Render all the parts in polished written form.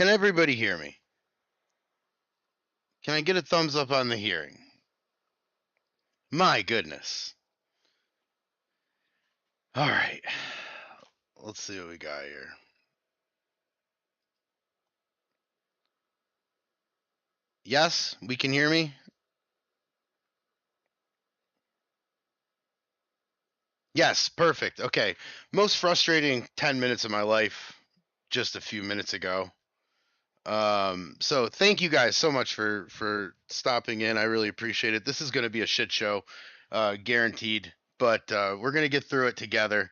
Can everybody hear me? Can I get a thumbs up on the hearing? My goodness. All right. Let's see what we got here. Yes, we can hear me? Yes, perfect. Okay. Most frustrating 10 minutes of my life just a few minutes ago. So thank you guys so much for stopping in. I really appreciate it. This is going to be a shit show, guaranteed, but we're going to get through it together.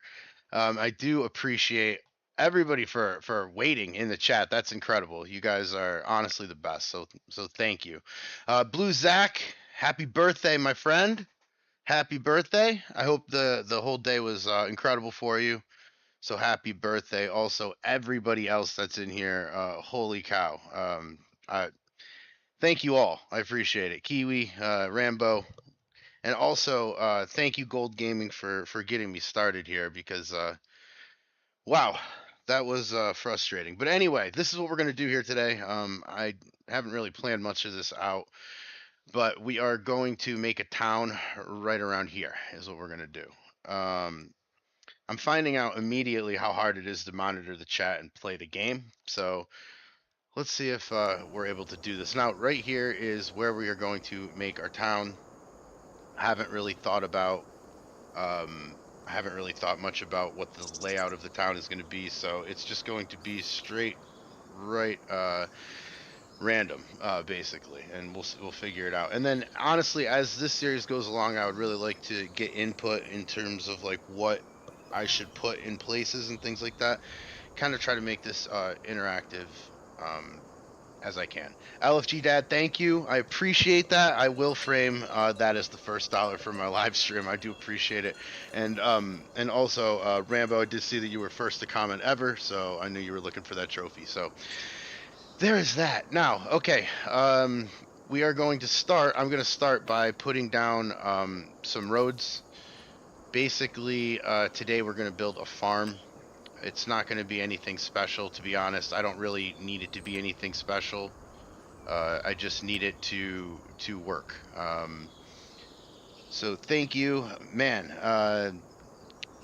I do appreciate everybody for waiting in the chat. That's incredible. You guys are honestly the best. So thank you. Blue Zach, happy birthday, my friend. Happy birthday. I hope the whole day was incredible for you. So happy birthday. Also, everybody else that's in here. Holy cow. I thank you all. I appreciate it. Kiwi, Rambo, and also thank you Gold Gaming for getting me started here because wow, that was frustrating. But anyway, this is what we're gonna do here today. I haven't really planned much of this out, but we are going to make a town right around here. Is what we're gonna do. Um, I'm finding out immediately how hard it is to monitor the chat and play the game. So let's see if we're able to do this. Now, right here is where we are going to make our town. I haven't really thought about. I haven't really thought much about what the layout of the town is going to be, so it's just going to be straight, right, random, basically, and we'll figure it out. And then, honestly, as this series goes along, I would really like to get input in terms of like what I should put in places and things like that. Kind of try to make this interactive um, as I can. LFG Dad, thank you. I appreciate that. I will frame that as the first dollar for my live stream. I do appreciate it. And also Rambo, I did see that you were first to comment ever, so I knew you were looking for that trophy. So there is that. Now, okay. We are going to start. I'm going to start by putting down some roads. Basically, today we're going to build a farm. It's not going to be anything special, to be honest. I don't really need it to be anything special. I just need it to work. So thank you, man.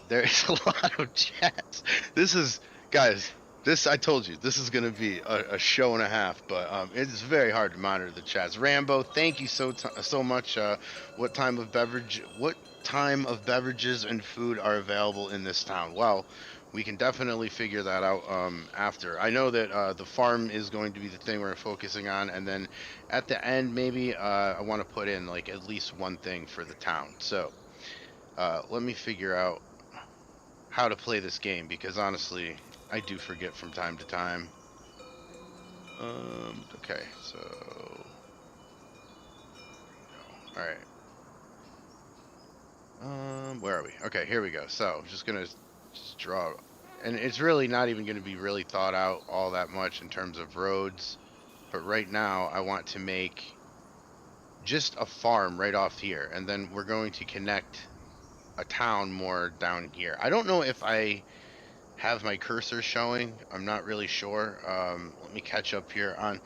There is a lot of chats. This is guys. This I told you. This is gonna be a show and a half, but it's very hard to monitor the chats. Rambo, thank you so much. What time of beverage? What time of beverages and food are available in this town? Well, we can definitely figure that out after. I know that the farm is going to be the thing we're focusing on, and then at the end maybe I want to put in like at least one thing for the town. So let me figure out how to play this game because honestly, I do forget from time to time. Okay, so all right. Where are we? Okay, here we go. So just gonna just draw, and it's really not even gonna be really thought out all that much in terms of roads. But right now, I want to make just a farm right off here, and then we're going to connect a town more down here. I don't know if I have my cursor showing. I'm not really sure. Let me catch up here on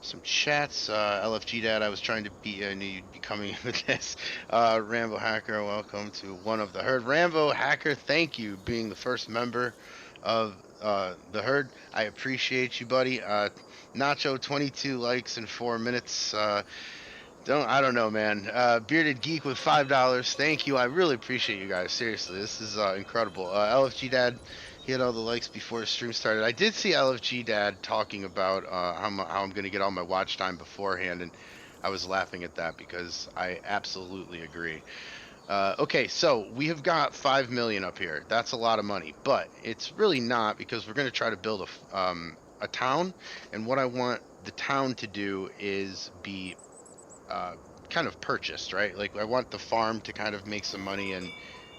some chats. LFG Dad, I was trying to beat you. I knew you'd be coming in with this. Rambo Hacker, welcome to One of the Herd. Rambo Hacker, thank you being the first member of the herd. I appreciate you, buddy. Nacho, 22 likes in 4 minutes. I don't know, man. Bearded Geek with $5. Thank you. I really appreciate you guys. Seriously, this is incredible. LFG Dad, he had all the likes before the stream started. I did see LFG Dad talking about how I'm going to get all my watch time beforehand, and I was laughing at that because I absolutely agree. Okay, so we have got 5 million up here. That's a lot of money, but it's really not because we're going to try to build a town, and what I want the town to do is be uh, kind of purchased, right? Like I want the farm to kind of make some money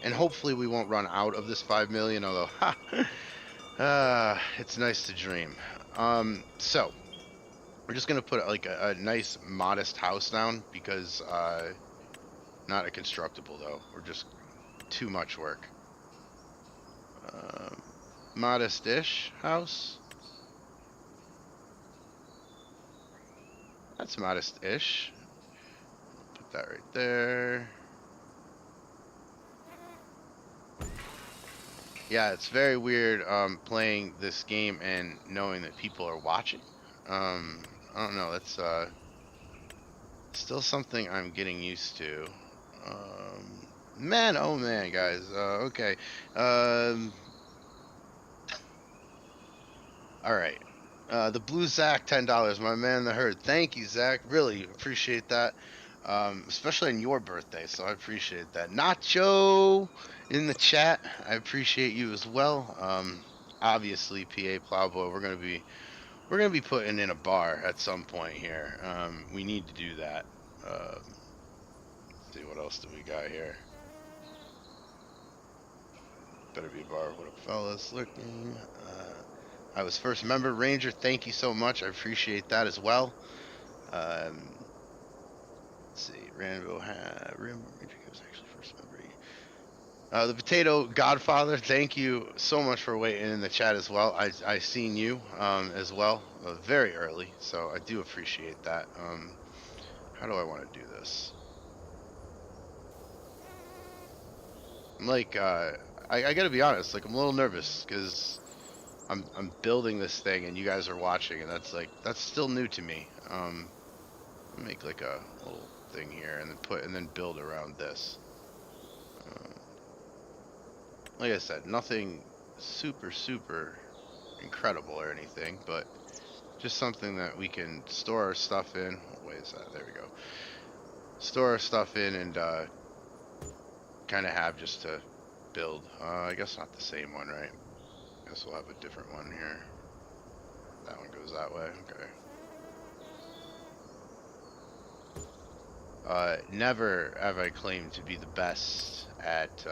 and hopefully we won't run out of this 5 million, although it's nice to dream. So we're just gonna put like a nice modest house down because not a constructible though. We're just too much work. Modest-ish house. That's modest-ish. Put that right there. Yeah, it's very weird playing this game and knowing that people are watching. I don't know, that's still something I'm getting used to. Man, oh man, guys. Okay. Um all right. The blue Zach, $10, my man in the herd. Thank you, Zach. Really appreciate that. Especially on your birthday, so I appreciate that. Nacho in the chat, I appreciate you as well. Obviously, PA Plowboy, we're gonna be putting in a bar at some point here. We need to do that. Let's see what else do we got here. Better be a bar. What up, fellas? Looking. I was first member Ranger. Thank you so much. I appreciate that as well. Let's see. Ranger was actually first member. The Potato Godfather. Thank you so much for waiting in the chat as well. I seen you as well very early, so I do appreciate that. How do I want to do this? I'm like, I gotta be honest. Like, I'm a little nervous because I'm building this thing and you guys are watching, and that's still new to me. Make like a little thing here and then build around this. Um, like I said, nothing super incredible or anything, but just something that we can store our stuff in. What way is that? There we go. Store our stuff in and kind of have just to build. I guess not the same one, right? I guess we'll have a different one here. That one goes that way. Okay. Never have I claimed to be the best at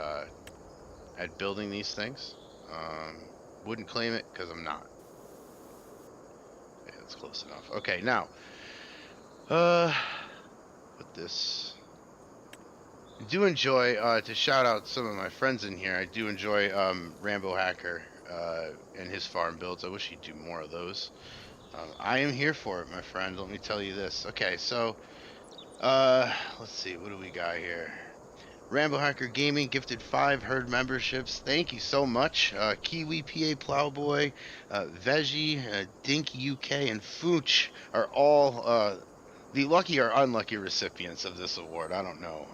building these things. Wouldn't claim it because I'm not. Yeah, that's close enough. Okay, now, uh, put this. I do enjoy to shout out some of my friends in here. I do enjoy Rambo Hacker and his farm builds. I wish he'd do more of those. I am here for it, my friend. Let me tell you this. Okay, so let's see. What do we got here? Rambo Hacker Gaming gifted 5 herd memberships. Thank you so much. Kiwi PA Plowboy, Veggie, Dinky UK, and Fooch are all the lucky or unlucky recipients of this award. I don't know.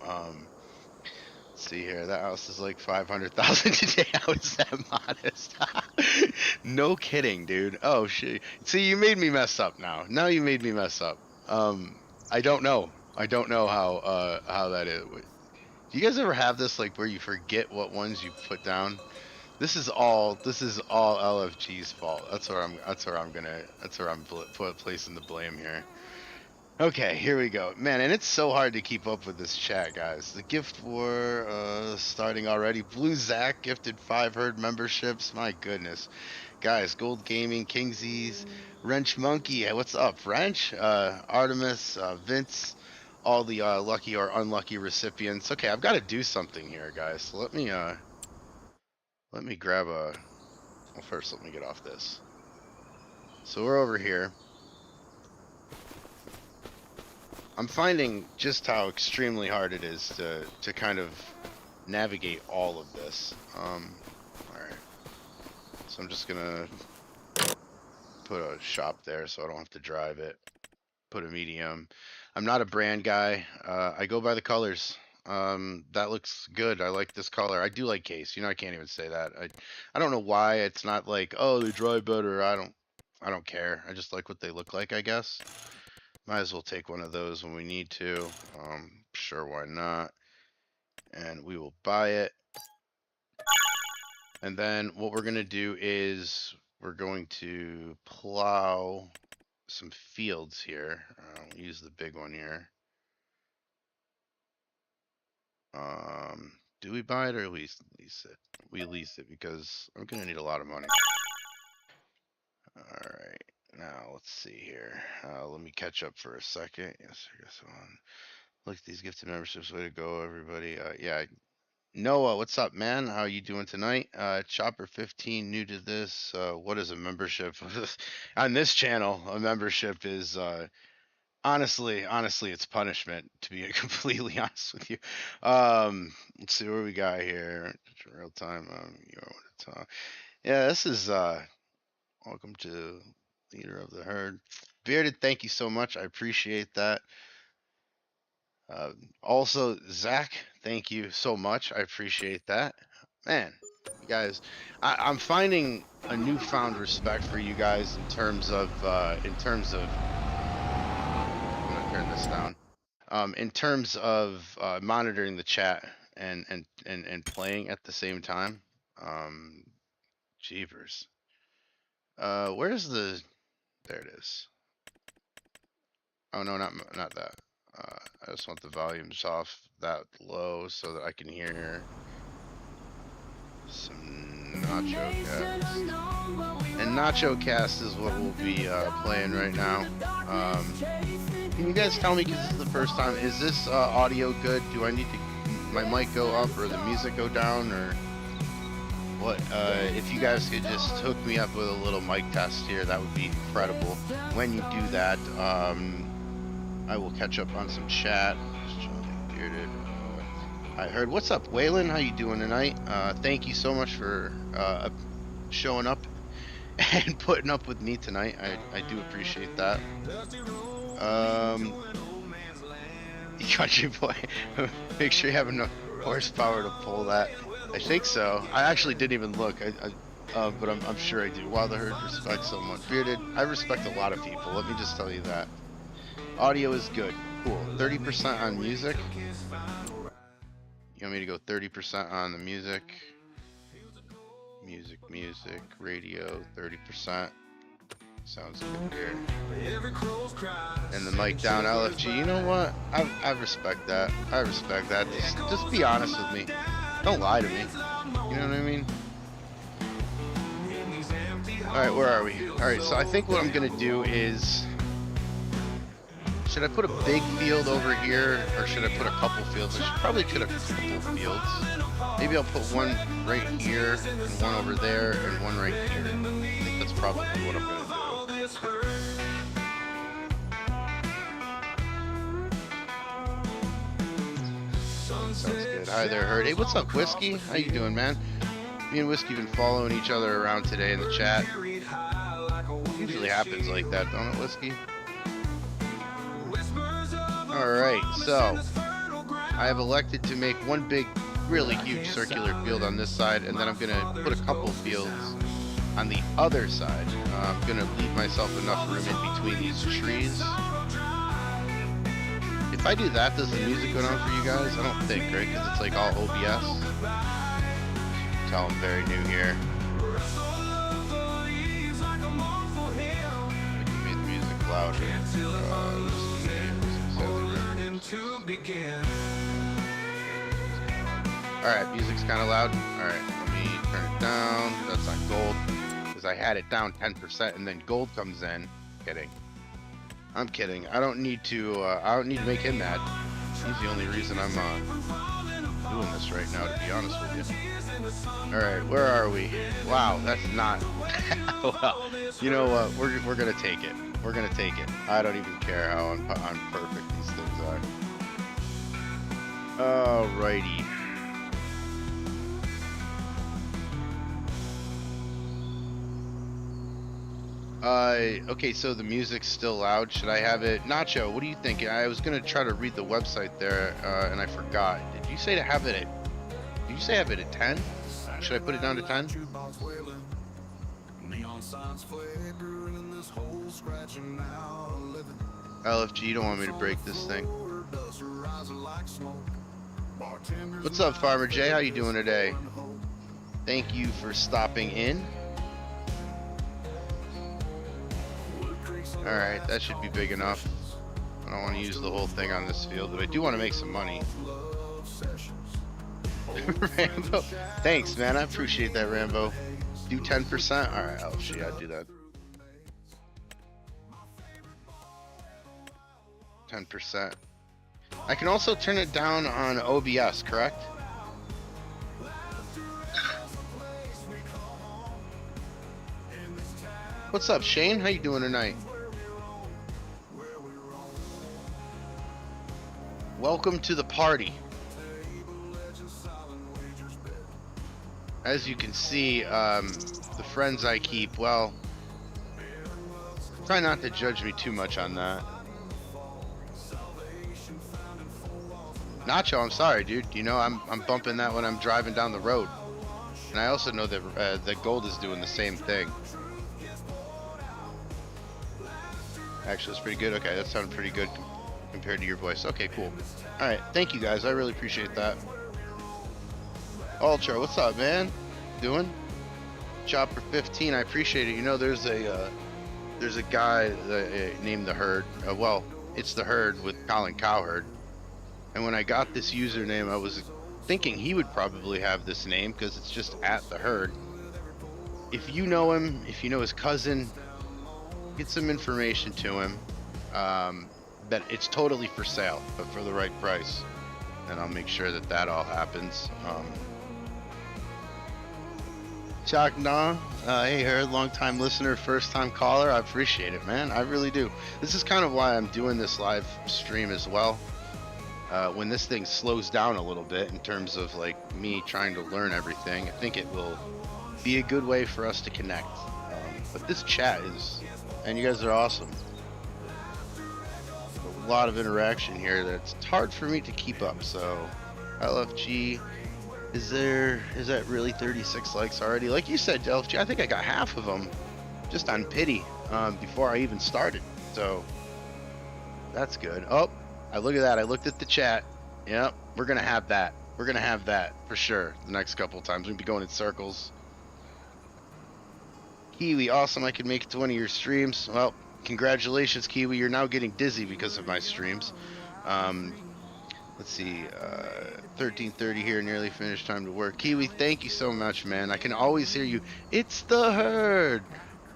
Let's see here. That house is like 500,000 today. How is that modest? No kidding, dude. Oh shit. See, you made me mess up now. Now you made me mess up. I don't know. I don't know how that is. Do you guys ever have this like where you forget what ones you put down? This is all LFG's fault. That's where I'm placing the blame here. Okay, here we go. Man, and it's so hard to keep up with this chat, guys. The gift war starting already. Blue Zach gifted 5 herd memberships. My goodness. Guys, Gold Gaming, Kingsies, Wrench Monkey. Hey, what's up, Wrench? Artemis, Vince, all the lucky or unlucky recipients. Okay, I've got to do something here, guys. So let me grab a well, first let me get off this. So we're over here. I'm finding just how extremely hard it is to kind of navigate all of this. All right. So I'm just gonna put a shop there so I don't have to drive it. Put a medium. I'm not a brand guy. I go by the colors. That looks good. I like this color. I do like case. I can't even say that. I don't know why it's not like, oh, they dry better. I don't care. I just like what they look like, I guess. Might as well take one of those when we need to. Sure, why not? And we will buy it. And then what we're going to do is we're going to plow some fields here. I'll use the big one here. Do we buy it or lease it? We lease it because I'm going to need a lot of money. All right. Now let's see here. Let me catch up for a second. Yes, I guess on. Look at these gifted memberships. Way to go, everybody. Yeah, Noah, what's up, man? How you doing tonight? Chopper 15, new to this. What is a membership? On this channel, a membership is Honestly, it's punishment, to be completely honest with you. Let's see what we got here. Real time. Yeah, this is welcome to leader of the herd. Bearded, thank you so much. I appreciate that. Also, Zach, thank you so much. I appreciate that. Man, you guys, I'm finding a newfound respect for you guys in terms of. I'm gonna turn this down. In terms of monitoring the chat and playing at the same time. Um, Jeepers. Where's the? There it is. Oh no, not that. I just want the volumes off that low so that I can hear some Nacho Cast. And Nacho Cast is what we'll be playing right now. Can you guys tell me, because this is the first time, is this audio good? Do I need to my mic go up or the music go down, or what? If you guys could just hook me up with a little mic test here, that would be incredible. When you do that, I will catch up on some chat. Bearded. I heard. What's up, Waylon? How you doing tonight? Thank you so much for showing up and putting up with me tonight. I do appreciate that. Country boy, make sure you have enough horsepower to pull that. I think so. I actually didn't even look. But I'm sure I do. Wow, the herd respects someone. Bearded, I respect a lot of people. Let me just tell you that. Audio is good. Cool. 30% on music. You want me to go 30% on the music? Music, radio, 30%. Sounds good here. And the mic down, LFG. You know what? I respect that. I respect that. Just be honest with me. Don't lie to me. You know what I mean? Alright, where are we? Alright, so I think what I'm gonna do is... Should I put a big field over here, or should I put a couple fields? I should probably put a couple fields. Maybe I'll put one right here, and one over there, and one right here. I think that's probably what I'm gonna do. Sounds good. Hi there, Herd. Hey, what's up, Whiskey? How you doing, man? Me and Whiskey been following each other around today in the chat. Usually happens like that, don't it, Whiskey? Alright, so I have elected to make one big, really huge circular field on this side, and then I'm going to put a couple fields on the other side. I'm going to leave myself enough room in between these trees. If I do that, does the music go down for you guys? I don't think, right? Because it's like all OBS. Tell I'm very new here. I can make the music louder. Alright, music's kind of loud. Alright, let me turn it down. That's on gold. Because I had it down 10% and then gold comes in. Kidding. I'm kidding. I don't need to make him mad. He's the only reason I'm doing this right now, to be honest with you. Alright, where are we? Wow, that's not... Well, you know what? We're gonna take it. We're gonna take it. I don't even care how unperfect these things are. Alrighty. Okay, so the music's still loud. Should I have it? Nacho, what do you think? I was gonna try to read the website there, and I forgot. Did you say to have it at... Did you say have it at 10? Should I put it down to 10? LFG, you don't want me to break this thing. What's up, Farmer Jay? How you doing today? Thank you for stopping in. Alright, that should be big enough. I don't want to use the whole thing on this field, but I do want to make some money. Rambo, thanks, man. I appreciate that, Rambo. Do 10%? Alright, LFG, I'll do that. 10%. I can also turn it down on OBS, correct? What's up, Shane? How you doing tonight? welcome to the party. As you can see, the friends I keep, well, try not to judge me too much on that. Nacho, I'm sorry, dude. You know, I'm bumping that when I'm driving down the road. And I also know that Gold is doing the same thing. Actually, it's pretty good. Okay, that sounded pretty good compared to your voice. Okay, cool. All right, thank you guys. I really appreciate that. Ultra, what's up, man? Doing? Chopper 15, I appreciate it. You know, there's a guy named the Herd. Well, it's the Herd with Colin Cowherd. And when I got this username, I was thinking he would probably have this name because it's just at the Herd. If you know him, if you know his cousin, get some information to him. That it's totally for sale, but for the right price. And I'll make sure that all happens. Chuck Nah, hey Herd, long time listener, first time caller. I appreciate it, man. I really do. This is kind of why I'm doing this live stream as well. When this thing slows down a little bit in terms of like me trying to learn everything, I think it will be a good way for us to connect. But this chat is, and you guys are awesome. A lot of interaction here that's hard for me to keep up. So, LFG, is that really 36 likes already? Like you said, LFG, I think I got half of them just on pity before I even started. So that's good. Oh, I look at that. I looked at the chat. Yep, we're gonna have that. We're gonna have that for sure. The next couple of times we'll be going in circles. Kiwi, awesome. I could make it to one of your streams. Well, congratulations, Kiwi. You're now getting dizzy because of my streams. Let's see, 13:30 here, nearly finished, time to work. Kiwi, thank you so much, man. I can always hear you. It's the Herd.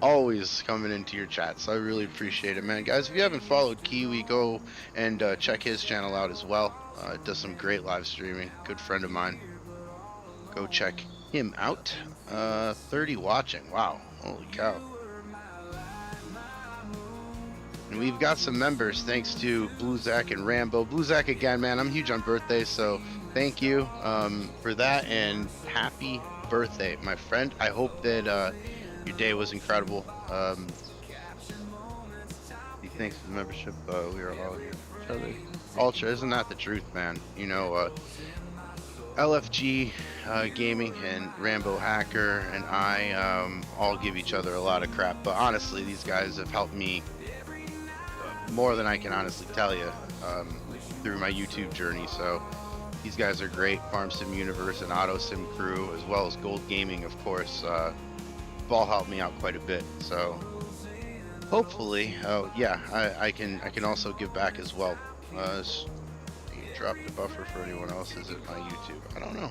Always coming into your chat, so I really appreciate it, man. Guys, if you haven't followed Kiwi, go and check his channel out as well. It does some great live streaming. Good friend of mine. Go check him out. 30 watching. Wow. Holy cow. And we've got some members thanks to Blue Zach and Rambo. Blue Zach, again, man, I'm huge on birthdays, so thank you for that, and happy birthday, my friend. I hope that your day was incredible. Thanks for the membership. We are all here for each other. Ultra, isn't that the truth, man? You know, LFG Gaming and Rambo Hacker and I all give each other a lot of crap, but honestly, these guys have helped me more than I can honestly tell you through my YouTube journey. So these guys are great. Farm Sim Universe and Auto Sim Crew, as well as Gold Gaming, of course, have all helped me out quite a bit. So hopefully, yeah, I can also give back as well. Drop the buffer for anyone else. Is it my YouTube? I don't know.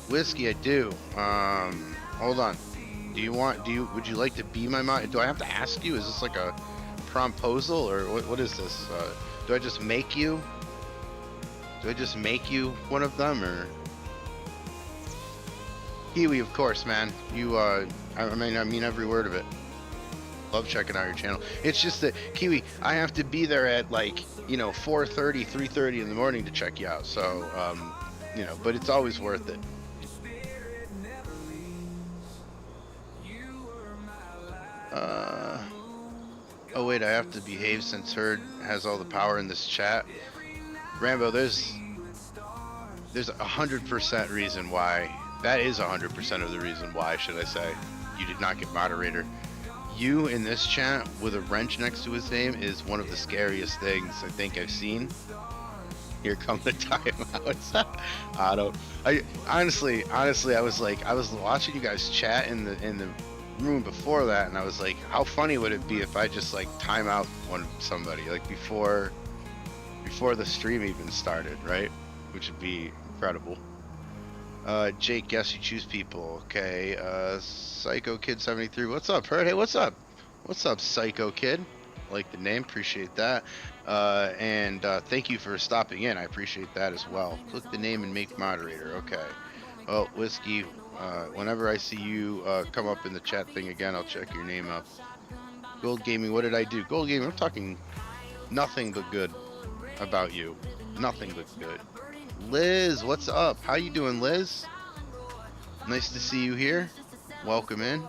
Whiskey, I do. Hold on. Would you like to be my mod? Do I have to ask you? Is this like a promposal, or what is this? Do I just make you? Do I just make you one of them, or? Kiwi, of course, man. You, I mean every word of it. Love checking out your channel. It's just that, Kiwi, I have to be there at like, 4:30, 3:30 in the morning to check you out. So, but it's always worth it. Oh wait, I have to behave since Herd has all the power in this chat. Rambo, there's 100% reason why. That is 100% of the reason why, should I say, you did not get moderator. You in this chat with a wrench next to his name is one of the scariest things I think I've seen. Here come the timeouts. I honestly, I was watching you guys chat in the room before that, and I was like, how funny would it be if I just like time out somebody like before the stream even started, right? Which would be incredible. Jake, guess you choose people. Okay. Psycho Kid 73. What's up, Herd? Hey, what's up? What's up, Psycho Kid? Like the name, appreciate that. And thank you for stopping in. I appreciate that as well. Click the name and make moderator. Okay. Oh, Whiskey. Whenever I see you come up in the chat thing again, I'll check your name out. Gold Gaming, what did I do? Gold Gaming, I'm talking nothing but good about you. Nothing but good. Liz, what's up? How you doing, Liz? Nice to see you here. Welcome in.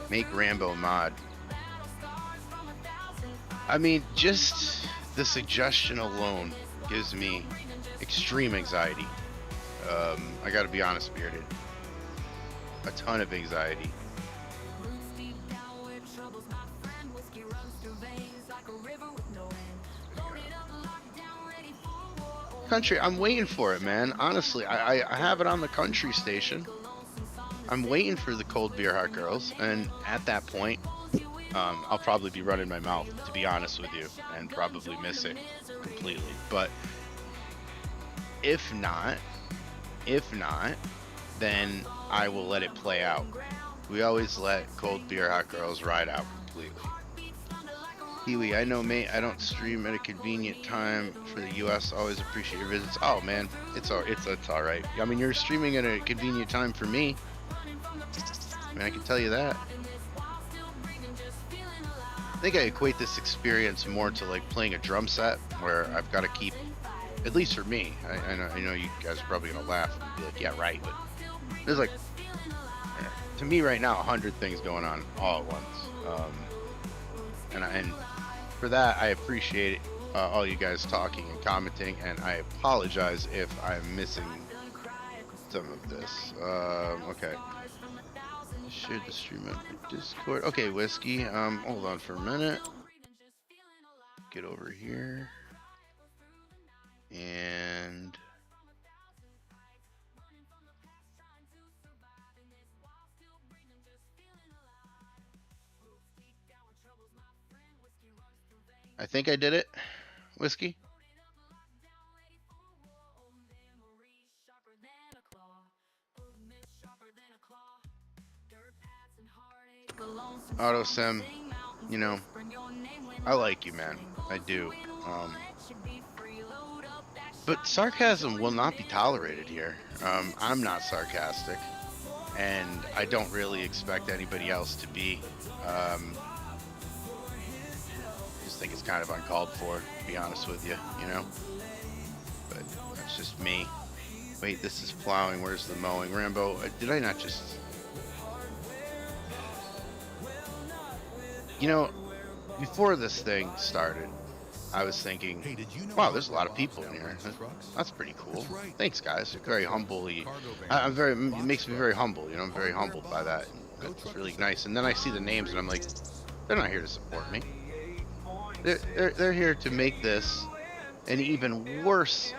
Make Rambo mod. I mean, just the suggestion alone gives me extreme anxiety. I gotta be honest, Bearded. A ton of anxiety. Country, I'm waiting for it, man. Honestly, I have it on the country station. I'm waiting for the Cold Beer Hot Girls, and at that point, I'll probably be running my mouth, to be honest with you, and probably miss it completely. But if not, then I will let it play out. We always let Cold Beer Hot Girls ride out completely. Kiwi, I know, mate. I don't stream at a convenient time for the U.S. Always appreciate your visits. Oh man, it's all right. I mean, you're streaming at a convenient time for me. I mean, I can tell you that. I think I equate this experience more to like playing a drum set, where I've got to keep, at least for me. I know you guys are probably gonna laugh and be like, yeah, right, but there's like, to me right now, 100 things going on all at once. And for that, I appreciate all you guys talking and commenting, and I apologize if I'm missing some of this. Okay. Share the stream on Discord. Okay, Whiskey. Hold on for a minute. Get over here. And I think I did it. Whiskey. Auto Sim, you know, I like you, man. I do. But sarcasm will not be tolerated here. I'm not sarcastic, and I don't really expect anybody else to be. Just think it's kind of uncalled for, to be honest with you, you know? But that's just me. Wait, this is plowing. Where's the mowing? Rambo, did I not just... You know, before this thing started, I was thinking, wow, there's a lot of people in here. That's pretty cool. Thanks, guys. You're very humble. It makes me very humble. You know, I'm very humbled by that. It's really nice. And then I see the names, and I'm like, they're not here to support me. They're here to make this an even worse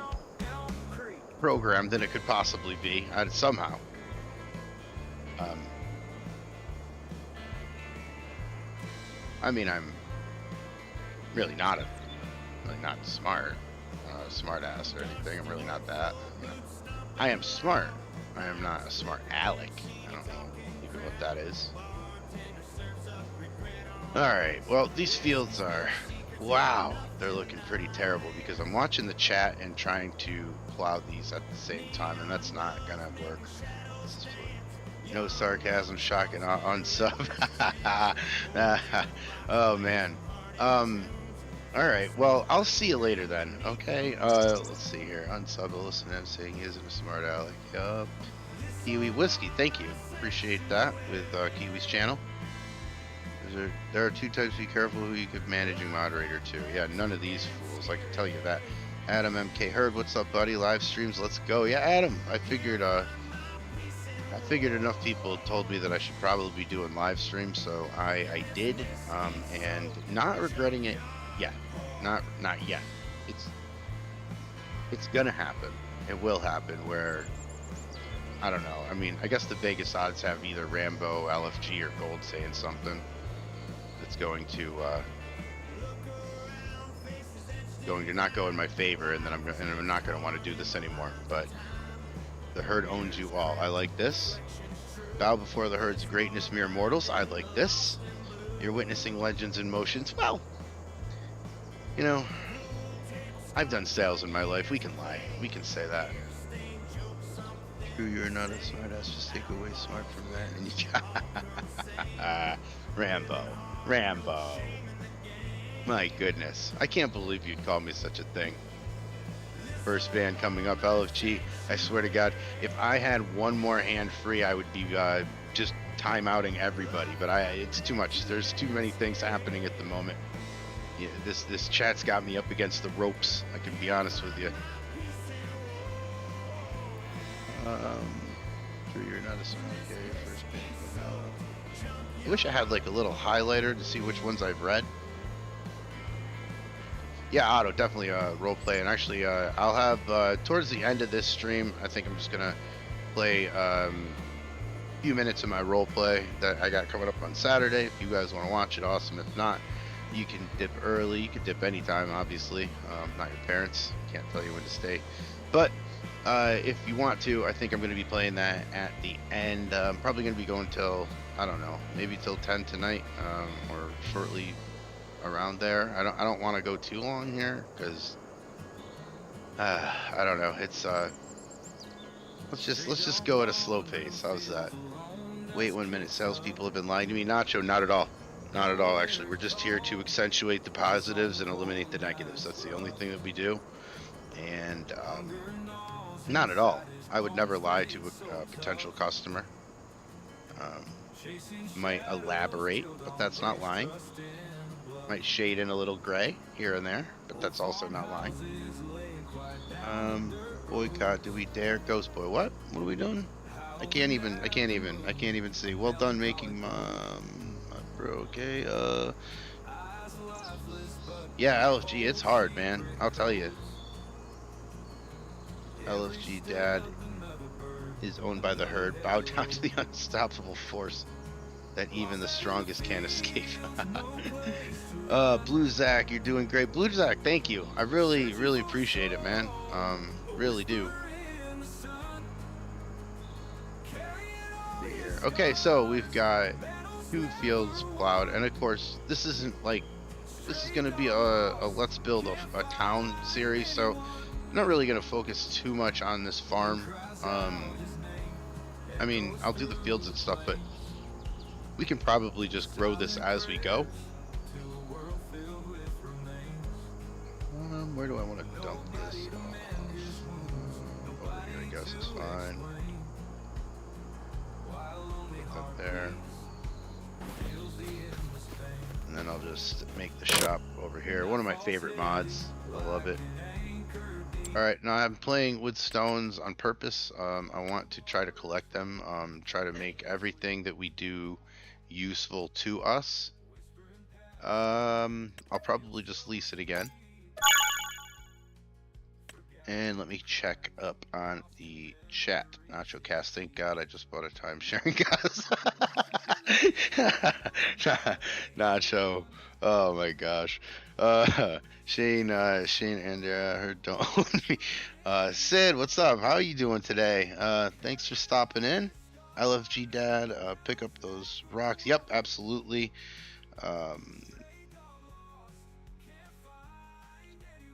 program than it could possibly be. Somehow. I mean, I'm really not smart, smart ass or anything. I'm really not that. I am smart. I am not a smart aleck. I don't know even what that is. Alright, well, these fields are, wow, they're looking pretty terrible because I'm watching the chat and trying to plow these at the same time, and that's not gonna work. No sarcasm, shocking unsub. Oh man. Alright, well, I'll see you later then, okay? Let's see here. Unsub, listen to him saying he isn't a smart aleck. Yup. Kiwi Whiskey, thank you. Appreciate that with Kiwi's channel. There are two types, be careful who you give managing moderator to. Yeah, none of these fools, I can tell you that. Adam MK Hurd, what's up, buddy? Live streams, let's go. Yeah, Adam, I figured enough people told me that I should probably be doing live streams, so I did, and not regretting it yet. Not yet. It's gonna happen. It will happen. Where I don't know. I mean, I guess the Vegas odds have either Rambo, LFG, or Gold saying something that's going to not go in my favor, and then I'm not gonna want to do this anymore. But the herd owns you all. I like this. Bow before the herd's greatness, mere mortals. I like this. You're witnessing legends in motions. Well, you know, I've done sales in my life. We can lie. We can say that. True, you're not a smartass. Just take away smart from that, and you. Rambo. My goodness, I can't believe you'd call me such a thing. First band coming up, LFG. I swear to God, if I had one more hand free, I would be just timeouting everybody. But it's too much. There's too many things happening at the moment. Yeah, this chat's got me up against the ropes. I can be honest with you. Sure, you're not a smart. Okay, first band. I wish I had like a little highlighter to see which ones I've read. Yeah, Otto, definitely role play. And actually, I'll have towards the end of this stream, I think I'm just gonna play a few minutes of my role play that I got coming up on Saturday. If you guys want to watch it, awesome. If not, you can dip early. You can dip anytime, obviously. Not your parents. Can't tell you when to stay. But if you want to, I think I'm going to be playing that at the end. I'm probably going to be going till, I don't know, maybe till 10 tonight, or shortly around there. I don't want to go too long here because I don't know. It's let's just go at a slow pace. How's that? Wait 1 minute. Salespeople have been lying to me. Nacho, not at all. Not at all, actually. We're just here to accentuate the positives and eliminate the negatives. That's the only thing that we do. And not at all. I would never lie to a potential customer. Might elaborate, but that's not lying. Might shade in a little gray here and there, but that's also not lying. Boycott, do we dare? Ghost Boy, what? What are we doing? I can't even see. Well done making bro, okay. Yeah, LFG, it's hard, man. I'll tell you. LFG dad is owned by the herd. Bow down to the unstoppable force that even the strongest can't escape. Blue Zach, you're doing great. Blue Zach, thank you. I really appreciate it, man. Really do. Okay, so we've got 2 fields plowed, and of course, this isn't like, this is going to be a let's build a town series, so I'm not really going to focus too much on this farm. I mean, I'll do the fields and stuff, but we can probably just grow this as we go. Where do I want to dump this off? Over here, I guess is fine. Put that there. And then I'll just make the shop over here. One of my favorite mods. I love it. Alright, now I'm playing with stones on purpose. I want to try to collect them. Try to make everything that we do useful to us. I'll probably just lease it again. And let me check up on the chat. Nacho Cast, thank God I just bought a time sharing gas. Nacho, oh my gosh. Shane and heard don't own me. Sid, what's up? How are you doing today? Thanks for stopping in. LFG Dad, pick up those rocks. Yep, absolutely. All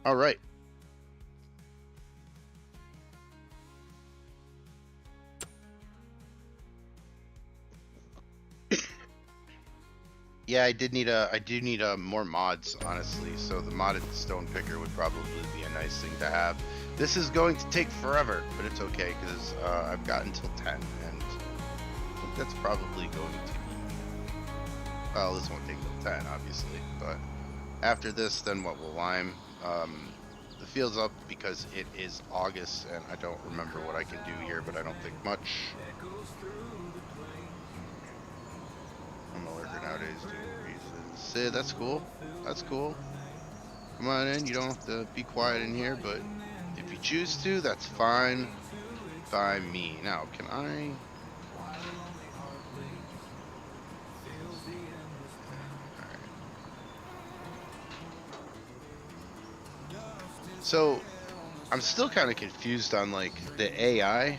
right. Yeah, I do need more mods, honestly. So the modded stone picker would probably be a nice thing to have. This is going to take forever, but it's okay because I've got until 10, and I think that's probably going to be. Well, this won't take till 10, obviously, but after this, then what will lime the field's up because it is August, and I don't remember what I can do here, but I don't think much. I'm a lurker nowadays, dude. Sid, that's cool. That's cool. Come on in. You don't have to be quiet in here, but if you choose to, that's fine by me. Now, can I? Alright. So, I'm still kind of confused on like the AI.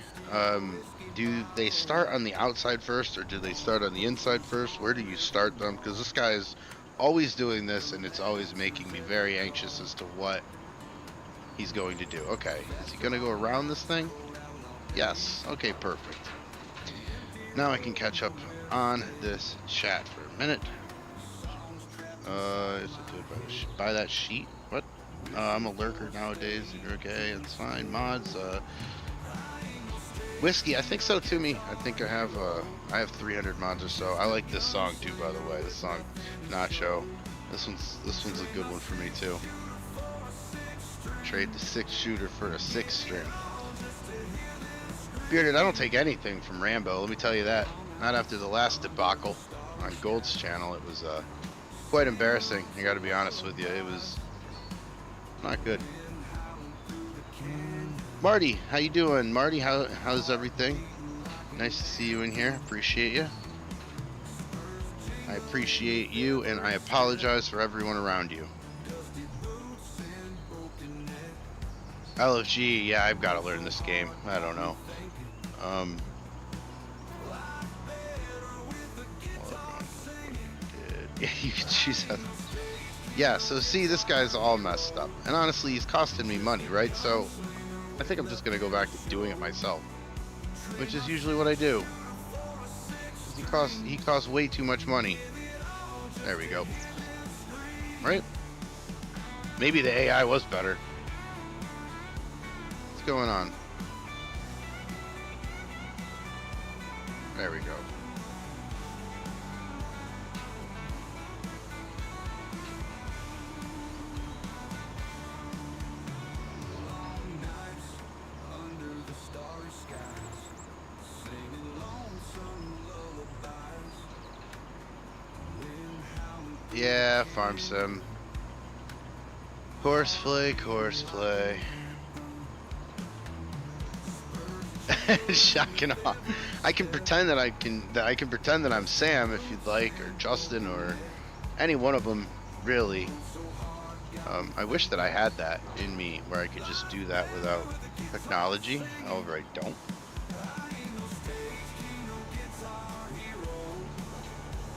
Do they start on the outside first, or do they start on the inside first? Where do you start them? Because this guy is always doing this, and it's always making me very anxious as to what he's going to do. Okay, is he going to go around this thing? Yes. Okay, perfect. Now I can catch up on this chat for a minute. Is it good by that sheet? What? I'm a lurker nowadays. You're okay. It's fine. Mods. Whiskey. I think so too. Me. I think I have 300 mods or so. I like this song too, by the way. This song, Nacho. This one's a good one for me too. Trade the 6-shooter for a 6-string. Bearded, I don't take anything from Rambo. Let me tell you that. Not after the last debacle on Gold's channel. It was quite embarrassing. I got to be honest with you. It was not good. Marty, how you doing? Marty, how's everything? Nice to see you in here. Appreciate you. I appreciate you, and I apologize for everyone around you. LFG, yeah, I've got to learn this game. I don't know. Yeah, you can choose how. Yeah, so see, this guy's all messed up, and honestly, he's costing me money, right? So I think I'm just gonna go back to doing it myself, which is usually what I do. He costs way too much money. There we go. Right? Maybe the AI was better. What's going on? There we go. Yeah, farm sim. Horseplay. Shock and awe. I can pretend that I can pretend that I'm Sam if you'd like, or Justin, or any one of them, really. I wish that I had that in me where I could just do that without technology. However, I don't.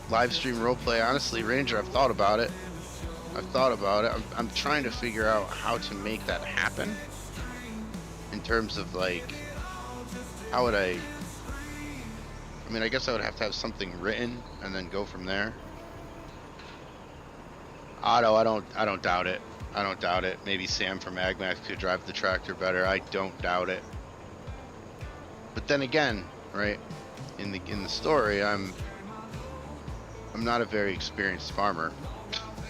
Livestream roleplay, honestly, Ranger, I've thought about it. I'm trying to figure out how to make that happen. In terms of, like, how would I mean, I guess I would have to have something written and then go from there. Otto, I don't doubt it. I don't doubt it. Maybe Sam from Agmax could drive the tractor better. I don't doubt it. But then again, right, in the story, I'm not a very experienced farmer.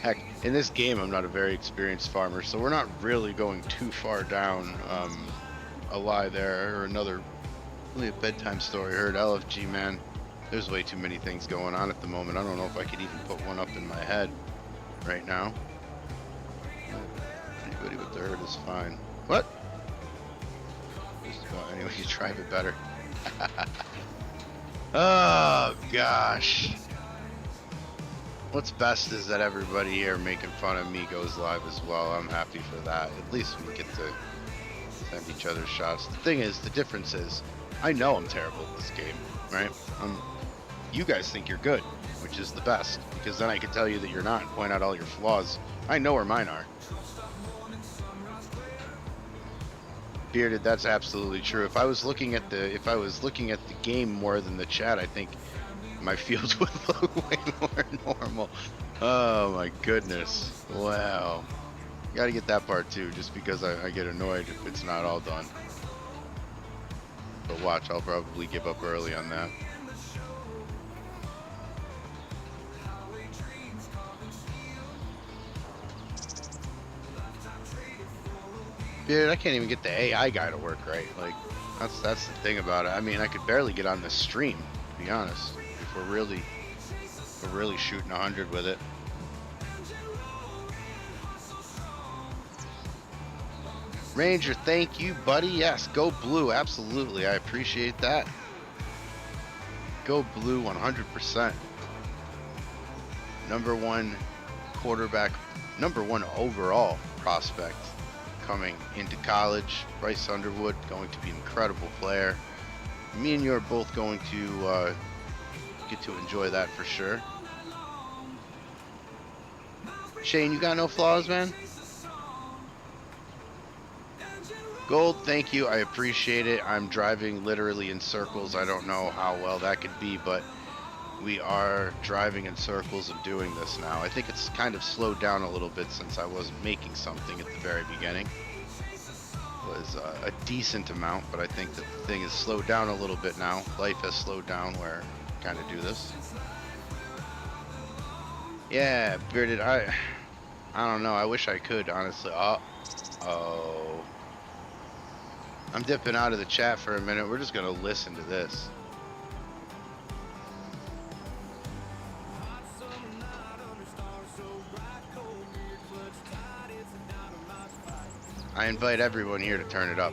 Heck, in this game, I'm not a very experienced farmer, so we're not really going too far down a lie there, or another, really a bedtime story. I heard LFG, man. There's way too many things going on at the moment. I don't know if I could even put one up in my head right now. Anybody with the herd is fine. What? Just about anyway, you drive it better. Oh, gosh. What's best is that everybody here making fun of me goes live as well. I'm happy for that. At least we get to send each other shots. The thing is, the difference is, I know I'm terrible at this game, right? You guys think you're good, which is the best, because then I can tell you that you're not and point out all your flaws. I know where mine are. Bearded, that's absolutely true. If I was looking at the game more than the chat, I think my fields would look way more normal. Oh my goodness. Wow. Gotta get that part too, just because I get annoyed if it's not all done. But watch, I'll probably give up early on that. Dude, I can't even get the AI guy to work right. Like, that's the thing about it. I mean, I could barely get on this stream, to be honest. If we're really shooting 100 with it. Ranger, thank you, buddy. Yes, go blue. Absolutely, I appreciate that. Go blue 100%. Number one quarterback, number one overall prospect coming into college. Bryce Underwood, going to be an incredible player. Me and you are both going to get to enjoy that for sure. Shane, you got no flaws, man? Gold, thank you. I appreciate it. I'm driving literally in circles. I don't know how well that could be, but we are driving in circles and doing this now. I think it's kind of slowed down a little bit since I wasn't making something at the very beginning. It was a decent amount, but I think that the thing has slowed down a little bit now. Life has slowed down where I kind of do this. Yeah, Bearded, I don't know. I wish I could, honestly. Oh. I'm dipping out of the chat for a minute. We're just going to listen to this. I invite everyone here to turn it up.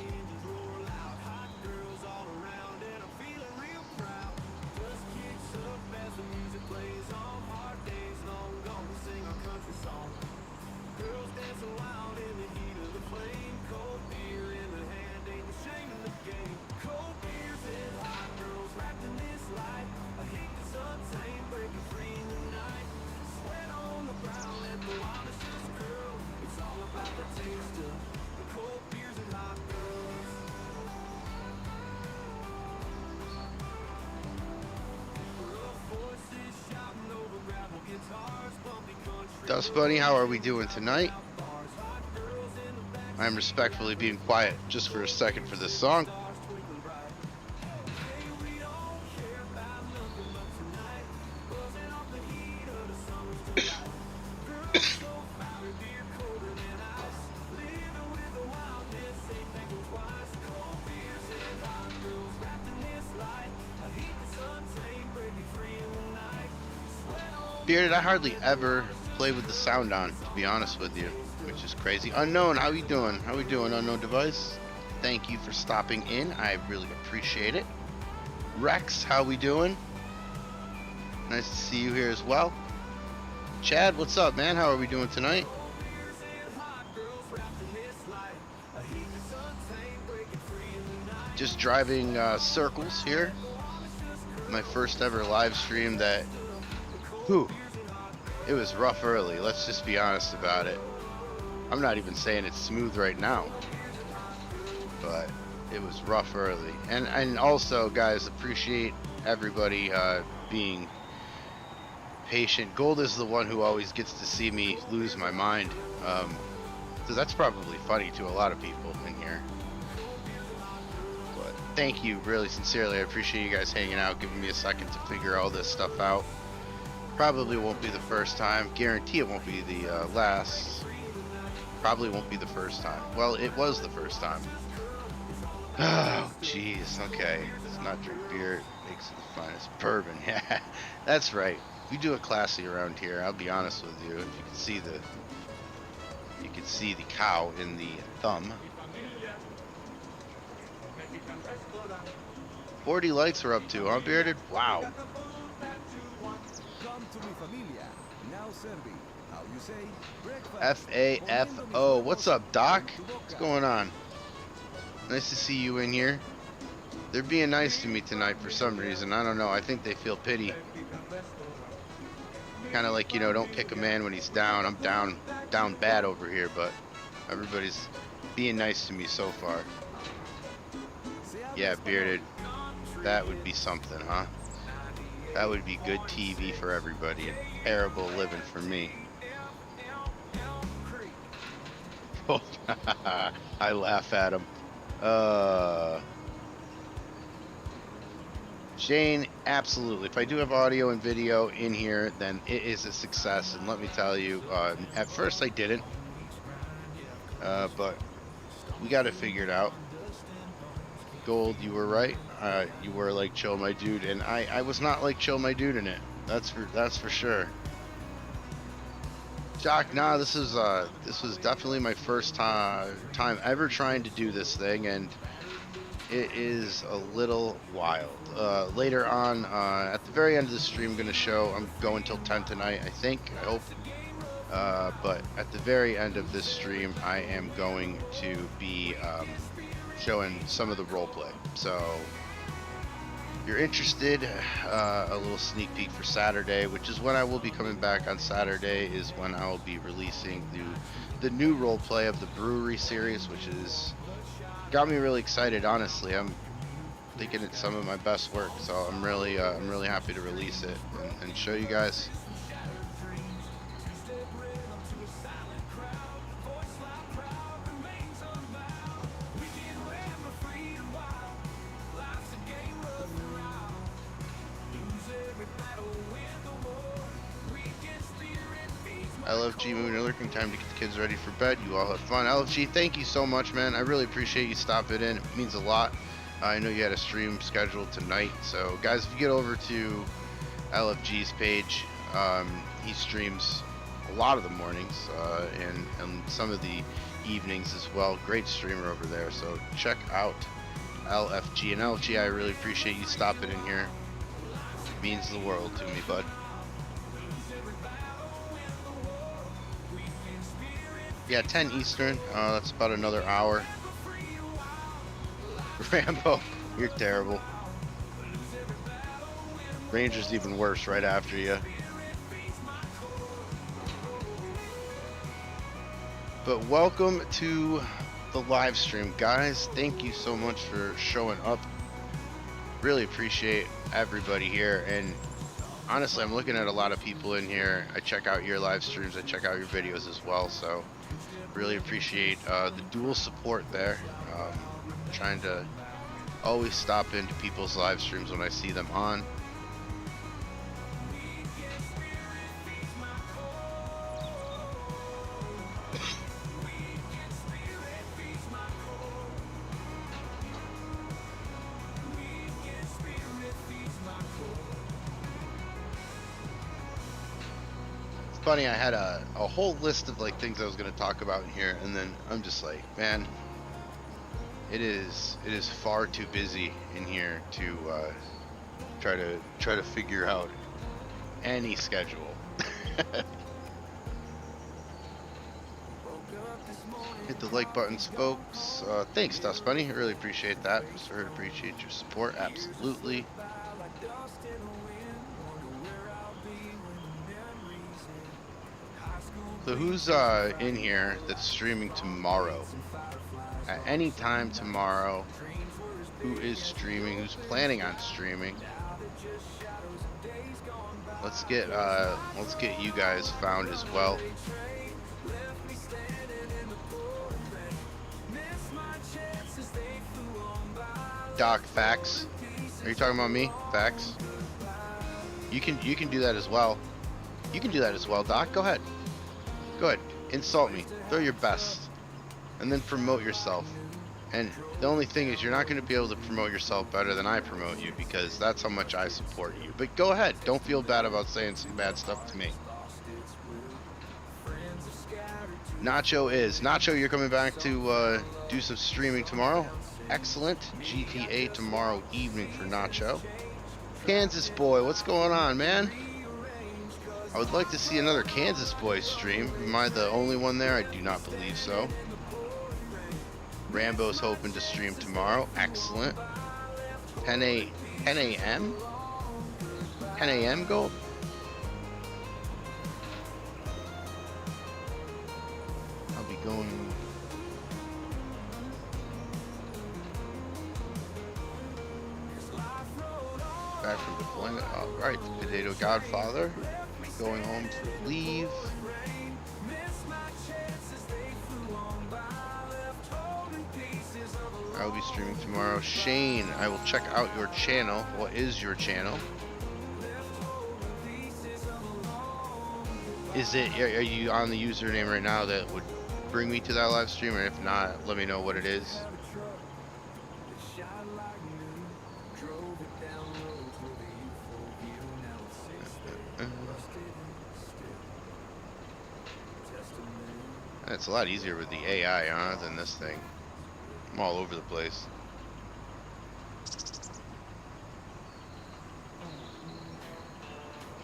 Dust Bunny, how are we doing tonight? I'm respectfully being quiet just for a second for this song. Bearded, I hardly ever play with the sound on, to be honest with you, which is crazy. Unknown, how you doing? How we doing, Unknown Device? Thank you for stopping in. I really appreciate it. Rex, how we doing? Nice to see you here as well. Chad, what's up, man? How are we doing tonight? Just driving circles here. My first ever live stream that... Whew. It was rough early, let's just be honest about it. I'm not even saying it's smooth right now, but it was rough early. And also, guys, appreciate everybody being patient. Gold is the one who always gets to see me lose my mind. So that's probably funny to a lot of people in here. But thank you, really sincerely. I appreciate you guys hanging out, giving me a second to figure all this stuff out. Probably won't be the first time. Guarantee it won't be the last. Probably won't be the first time. Well, it was the first time. Oh, jeez. Okay. Let's not drink beer. It makes it the finest bourbon. Yeah, that's right. We do it classy around here. I'll be honest with you. If you can see the cow in the thumb. 40 likes we're up to, huh, Bearded? Wow. FAFO. What's up, Doc? What's going on? Nice to see you in here. They're being nice to me tonight for some reason. I don't know. I think they feel pity. Kind of like, you know, don't kick a man when he's down. I'm down bad over here, but everybody's being nice to me so far. Yeah, Bearded. That would be something, huh? That would be good TV for everybody and terrible living for me. I laugh at him. Shane, absolutely. If I do have audio and video in here, then it is a success. And let me tell you, at first I didn't. But we got to figure it out. Gold, you were right. You were like Chill My Dude, and I was not like Chill My Dude in it. That's for sure. Jock, nah, this was definitely my first time ever trying to do this thing, and it is a little wild. Later on, at the very end of the stream, I'm going till 10 tonight, I think, I hope. But at the very end of this stream, I am going to be showing some of the roleplay. So if you're interested, a little sneak peek for Saturday, which is when I will be coming back on Saturday, is when I will be releasing the new roleplay of the brewery series, which is got me really excited. Honestly, I'm thinking it's some of my best work, so I'm really happy to release it and show you guys. LFG moving to lurking time to get the kids ready for bed. You all have fun. LFG, thank you so much, man. I really appreciate you stopping in. It means a lot. I know you had a stream scheduled tonight. So, guys, if you get over to LFG's page, he streams a lot of the mornings and some of the evenings as well. Great streamer over there. So, check out LFG. And LFG, I really appreciate you stopping in here. It means the world to me, bud. Yeah, 10 Eastern. That's about another hour. Rambo, you're terrible. Ranger's even worse right after you. But welcome to the live stream, guys. Thank you so much for showing up. Really appreciate everybody here. And honestly, I'm looking at a lot of people in here. I check out your live streams. I check out your videos as well. So really appreciate the dual support there. Trying to always stop into people's live streams when I see them on. Funny, I had a whole list of like things I was going to talk about in here, and then I'm just like, man, it is far too busy in here to try to figure out any schedule. Hit the like buttons, folks. Thanks, Dust Bunny. I really appreciate that. Mr. Hurd, appreciate your support. Absolutely. So who's in here that's streaming tomorrow? At any time tomorrow, who is streaming? Who's planning on streaming? Let's get you guys found as well. Doc, Facts. Are you talking about me? Facts. You can do that as well. You can do that as well, Doc. Go ahead. Go ahead. Insult me. Throw your best. And then promote yourself. And the only thing is, you're not going to be able to promote yourself better than I promote you, because that's how much I support you. But go ahead. Don't feel bad about saying some bad stuff to me. Nacho, you're coming back to do some streaming tomorrow. Excellent. GTA tomorrow evening for Nacho. Kansas Boy, what's going on, man? I would like to see another Kansas Boy stream. Am I the only one there? I do not believe so. Rambo's hoping to stream tomorrow. Excellent. 10 a.m.? 10 a.m. go? I'll be going... back from deployment. Alright, the Potato Godfather. Going home to leave. I will be streaming tomorrow. Shane, I will check out your channel. What is your channel? Is it, are you on the username right now that would bring me to that live stream? Or if not, let me know what it is. It's a lot easier with the AI, huh, than this thing. I'm all over the place.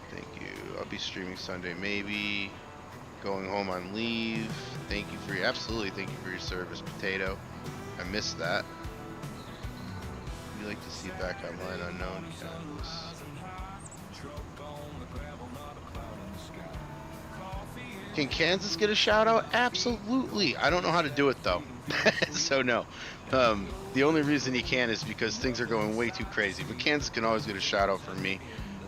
Thank you. I'll be streaming Sunday, maybe. Going home on leave. Thank you for your, absolutely, thank you for your service, Potato. I missed that. Would you like to see back online unknown? Can Kansas get a shout out? Absolutely. I don't know how to do it though. So no. The only reason he can is because things are going way too crazy. But Kansas can always get a shout out from me.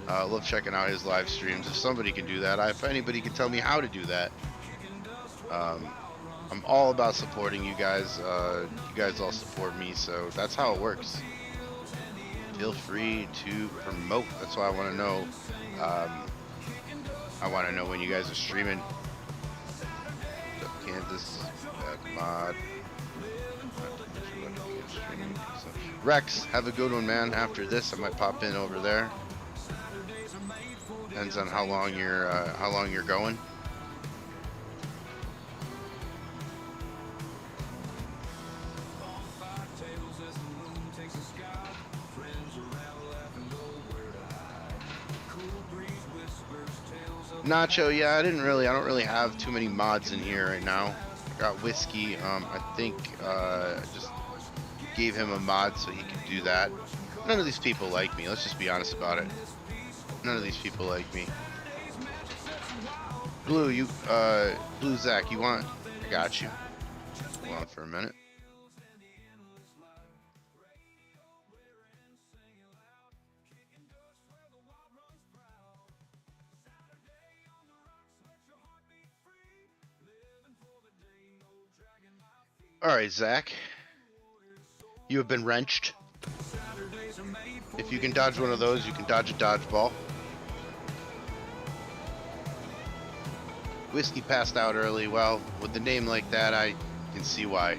I love checking out his live streams. If somebody can do that, if anybody can tell me how to do that, I'm all about supporting you guys. You guys all support me, so that's how it works. Feel free to promote. That's why I want to know. I want to know when you guys are streaming. Kansas mod. Rex, have a good one, man. After this, I might pop in over there. Depends on how long you're going. Nacho, yeah, I don't really have too many mods in here right now. I got Whiskey. I think I just gave him a mod so he could do that. None of these people like me. Let's just be honest about it. None of these people like me. Blue, Blue Zach, you want? I got you. Hold on for a minute. All right, Zach. You have been wrenched. If you can dodge one of those, you can dodge a dodgeball. Whiskey passed out early. Well, with a name like that, I can see why.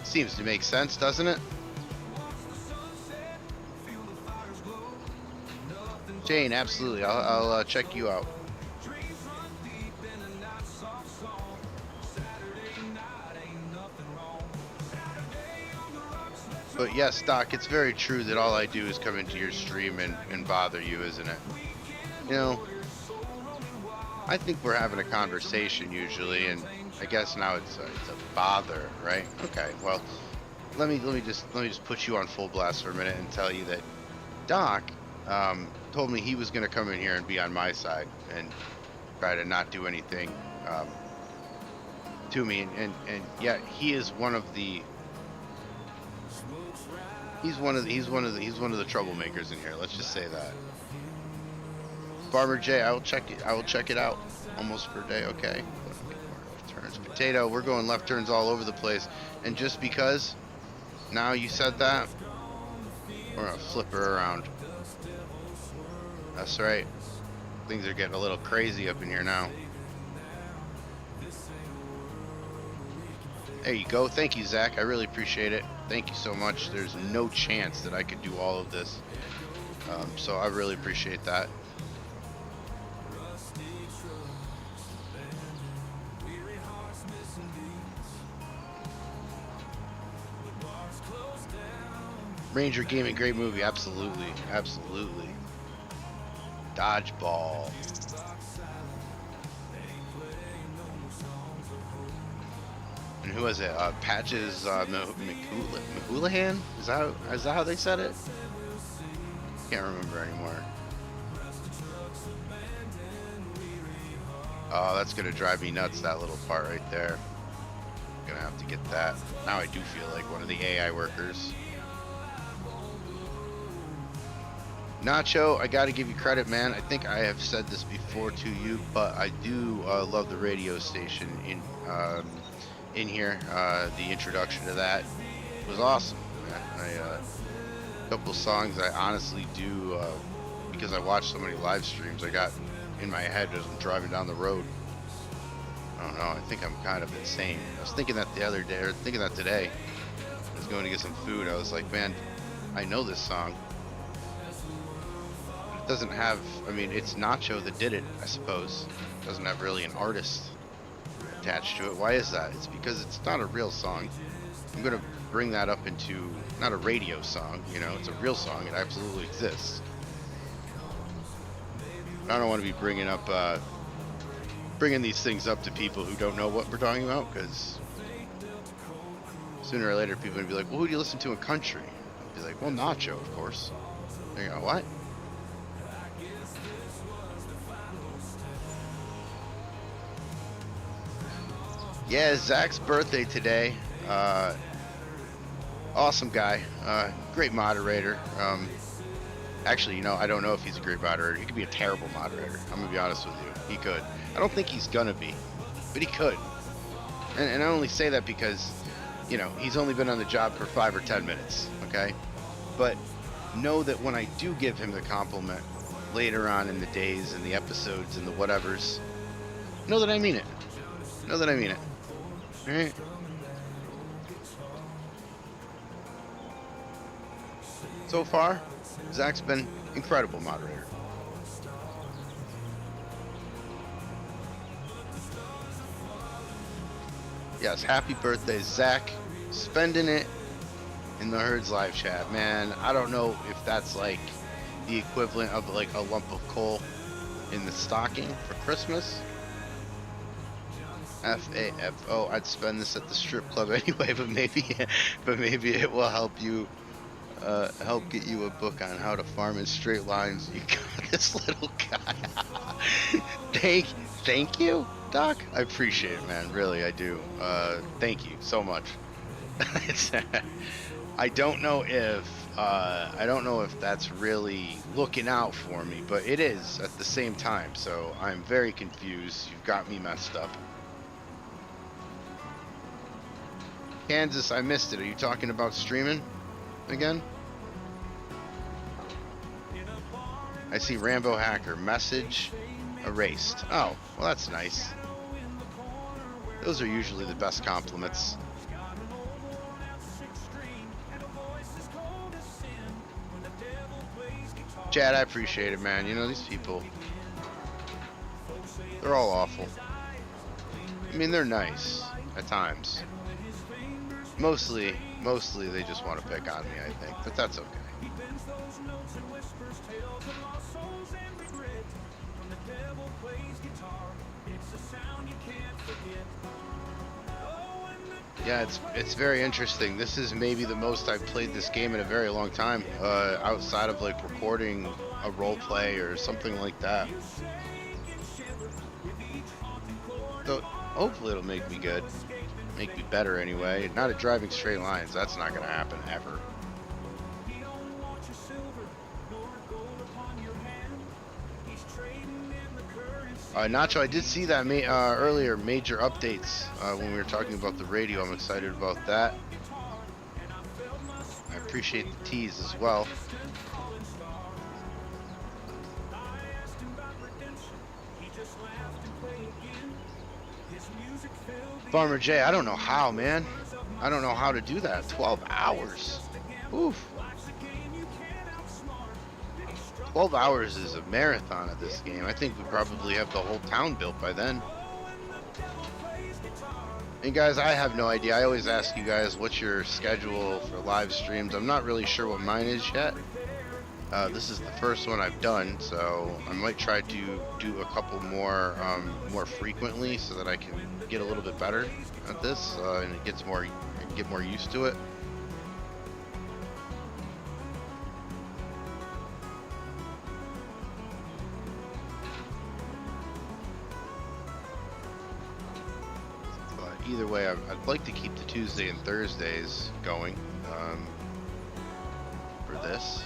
Seems to make sense, doesn't it? Jane, absolutely. I'll check you out. But yes, Doc, it's very true that all I do is come into your stream and bother you, isn't it? You know, I think we're having a conversation usually, and I guess now it's a bother, right? Okay, well, let me just put you on full blast for a minute and tell you that Doc told me he was going to come in here and be on my side and try to not do anything to me, and yet he is one of the He's one of the troublemakers in here. Let's just say that. Farmer J, I will check it out. Almost per day. Okay. Left turns. Potato. We're going left turns all over the place. And just because now you said that, we're gonna flip her around. That's right. Things are getting a little crazy up in here now. There you go. Thank you, Zach. I really appreciate it. Thank you so much. There's no chance that I could do all of this. So I really appreciate that. Ranger Gaming, great movie. Absolutely. Absolutely. Dodgeball. And who was it? Patches McHoulihan? Is that how they said it? Can't remember anymore. Oh, that's gonna drive me nuts, that little part right there. Gonna have to get that. Now I do feel like one of the AI workers. Nacho, I gotta give you credit, man. I think I have said this before to you, but I do love the radio station in here. The introduction to that was awesome, man. A couple songs I honestly do, because I watched so many live streams, I got in my head as I'm driving down the road. I don't know, I think I'm kind of insane. I was thinking that the other day, or thinking that today. I was going to get some food. I was like, man, I know this song. It doesn't have, I mean, it's Nacho that did it, I suppose. It doesn't have really an artist attached to it. Why is that? It's because it's not a real song. I'm going to bring that up into, not a radio song, you know, it's a real song. It absolutely exists. I don't want to be bringing up, bringing these things up to people who don't know what we're talking about, because sooner or later people are going to be like, well, who do you listen to in country? I'll be like, well, Nacho, of course. They're going to go, what? Yeah, Zach's birthday today. Awesome guy. Great moderator. Actually, I don't know if he's a great moderator. He could be a terrible moderator. I'm gonna be honest with you. He could. I don't think he's gonna be, but he could. And I only say that because, he's only been on the job for 5 or 10 minutes. Okay, but know that when I do give him the compliment later on in the days and the episodes and the whatevers, know that I mean it. Know that I mean it. All right. So far, Zach's been incredible moderator. Yes, happy birthday, Zach. Spending it in the Herds live chat, man. I don't know if that's like the equivalent of like a lump of coal in the stocking for Christmas. FAFO, I'd spend this at the strip club anyway, but maybe it will help you help get you a book on how to farm in straight lines. You got this, little guy. Thank you, Doc. I appreciate it, man. Really, I do. Thank you so much. I don't know if that's really looking out for me, but it is at the same time. So I'm very confused. You've got me messed up. Kansas, I missed it. Are you talking about streaming again? I see Rambo Hacker. Message erased. Oh, well, that's nice. Those are usually the best compliments. Chad, I appreciate it, man. These people, they're all awful. I mean, they're nice at times. Mostly they just want to pick on me, I think, but that's okay. Yeah, it's very interesting. This is maybe the most I've played this game in a very long time, outside of like recording a role play or something like that. So hopefully it'll make me good. Make me better anyway. Not at driving straight lines. That's not gonna happen ever. Nacho, I did see that earlier, major updates when we were talking about the radio. I'm excited about that. I appreciate the tease as well. Farmer J, I don't know how, man. I don't know how to do that. 12 hours. Oof. 12 hours is a marathon of this game. I think we probably have the whole town built by then. And guys, I have no idea. I always ask you guys, what's your schedule for live streams? I'm not really sure what mine is yet. This is the first one I've done, so I might try to do a couple more frequently so that I can get a little bit better at this, and I can get more used to it. But either way, I'd like to keep the Tuesday and Thursdays going for this.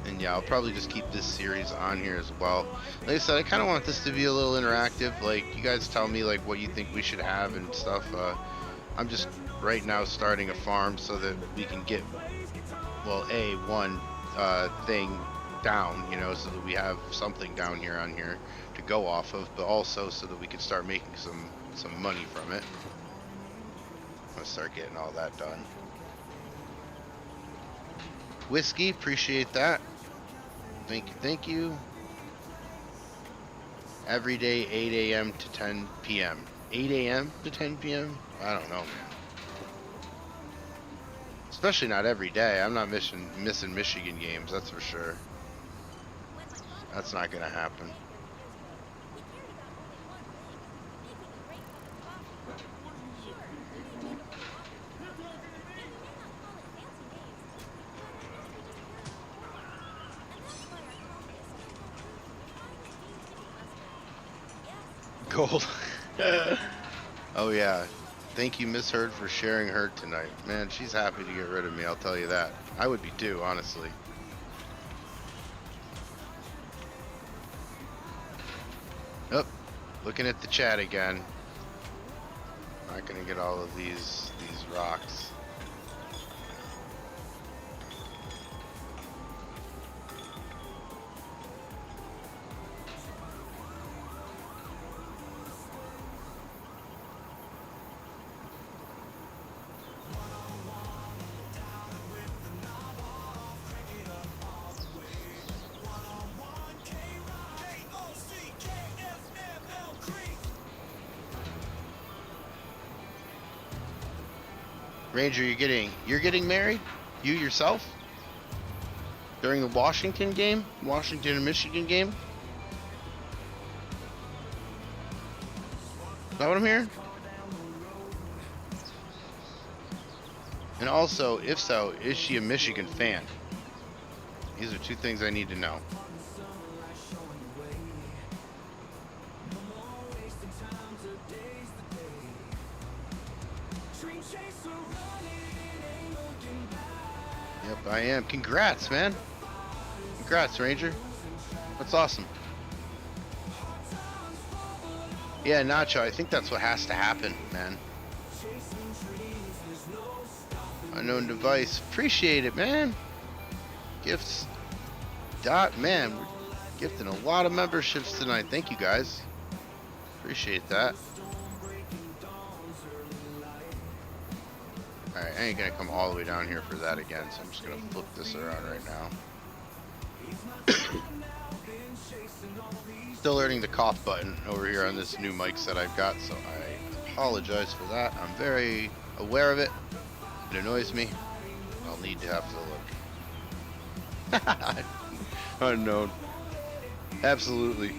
And yeah, I'll probably just keep this series on here as well. Like I said, I kind of want this to be a little interactive. Like, you guys tell me like what you think we should have and stuff. I'm just right now starting a farm so that we can get, well, one thing down, so that we have something down here on here to go off of, but also so that we can start making some money from it. I'm gonna start getting all that done. Whiskey, appreciate that. Thank you. Every day, 8 a.m. to 10 p.m. 8 a.m. to 10 p.m.? I don't know, man. Especially not every day. I'm not missing Michigan games, that's for sure. That's not gonna happen. Gold. Oh yeah, Thank you, Miss Heard, for sharing her tonight. Man, she's happy to get rid of me, I'll tell you that. I would be too, honestly. Oh, looking at the chat again. Not gonna get all of these rocks. Ranger, you're getting married? You yourself? During the Washington game? Washington and Michigan game? Is that what I'm hearing? And also, if so, is she a Michigan fan? These are two things I need to know. Yep, I am. Congrats, man. Congrats, Ranger. That's awesome. Yeah, Nacho, I think that's what has to happen, man. Unknown device. Appreciate it, man. Gifts. Man, we're gifting a lot of memberships tonight. Thank you, guys. Appreciate that. Alright, I ain't gonna come all the way down here for that again, so I'm just gonna flip this around right now. Still learning the cough button over here on this new mic set I've got, so I apologize for that. I'm very aware of it. It annoys me. I'll need to have to look. Unknown. Absolutely.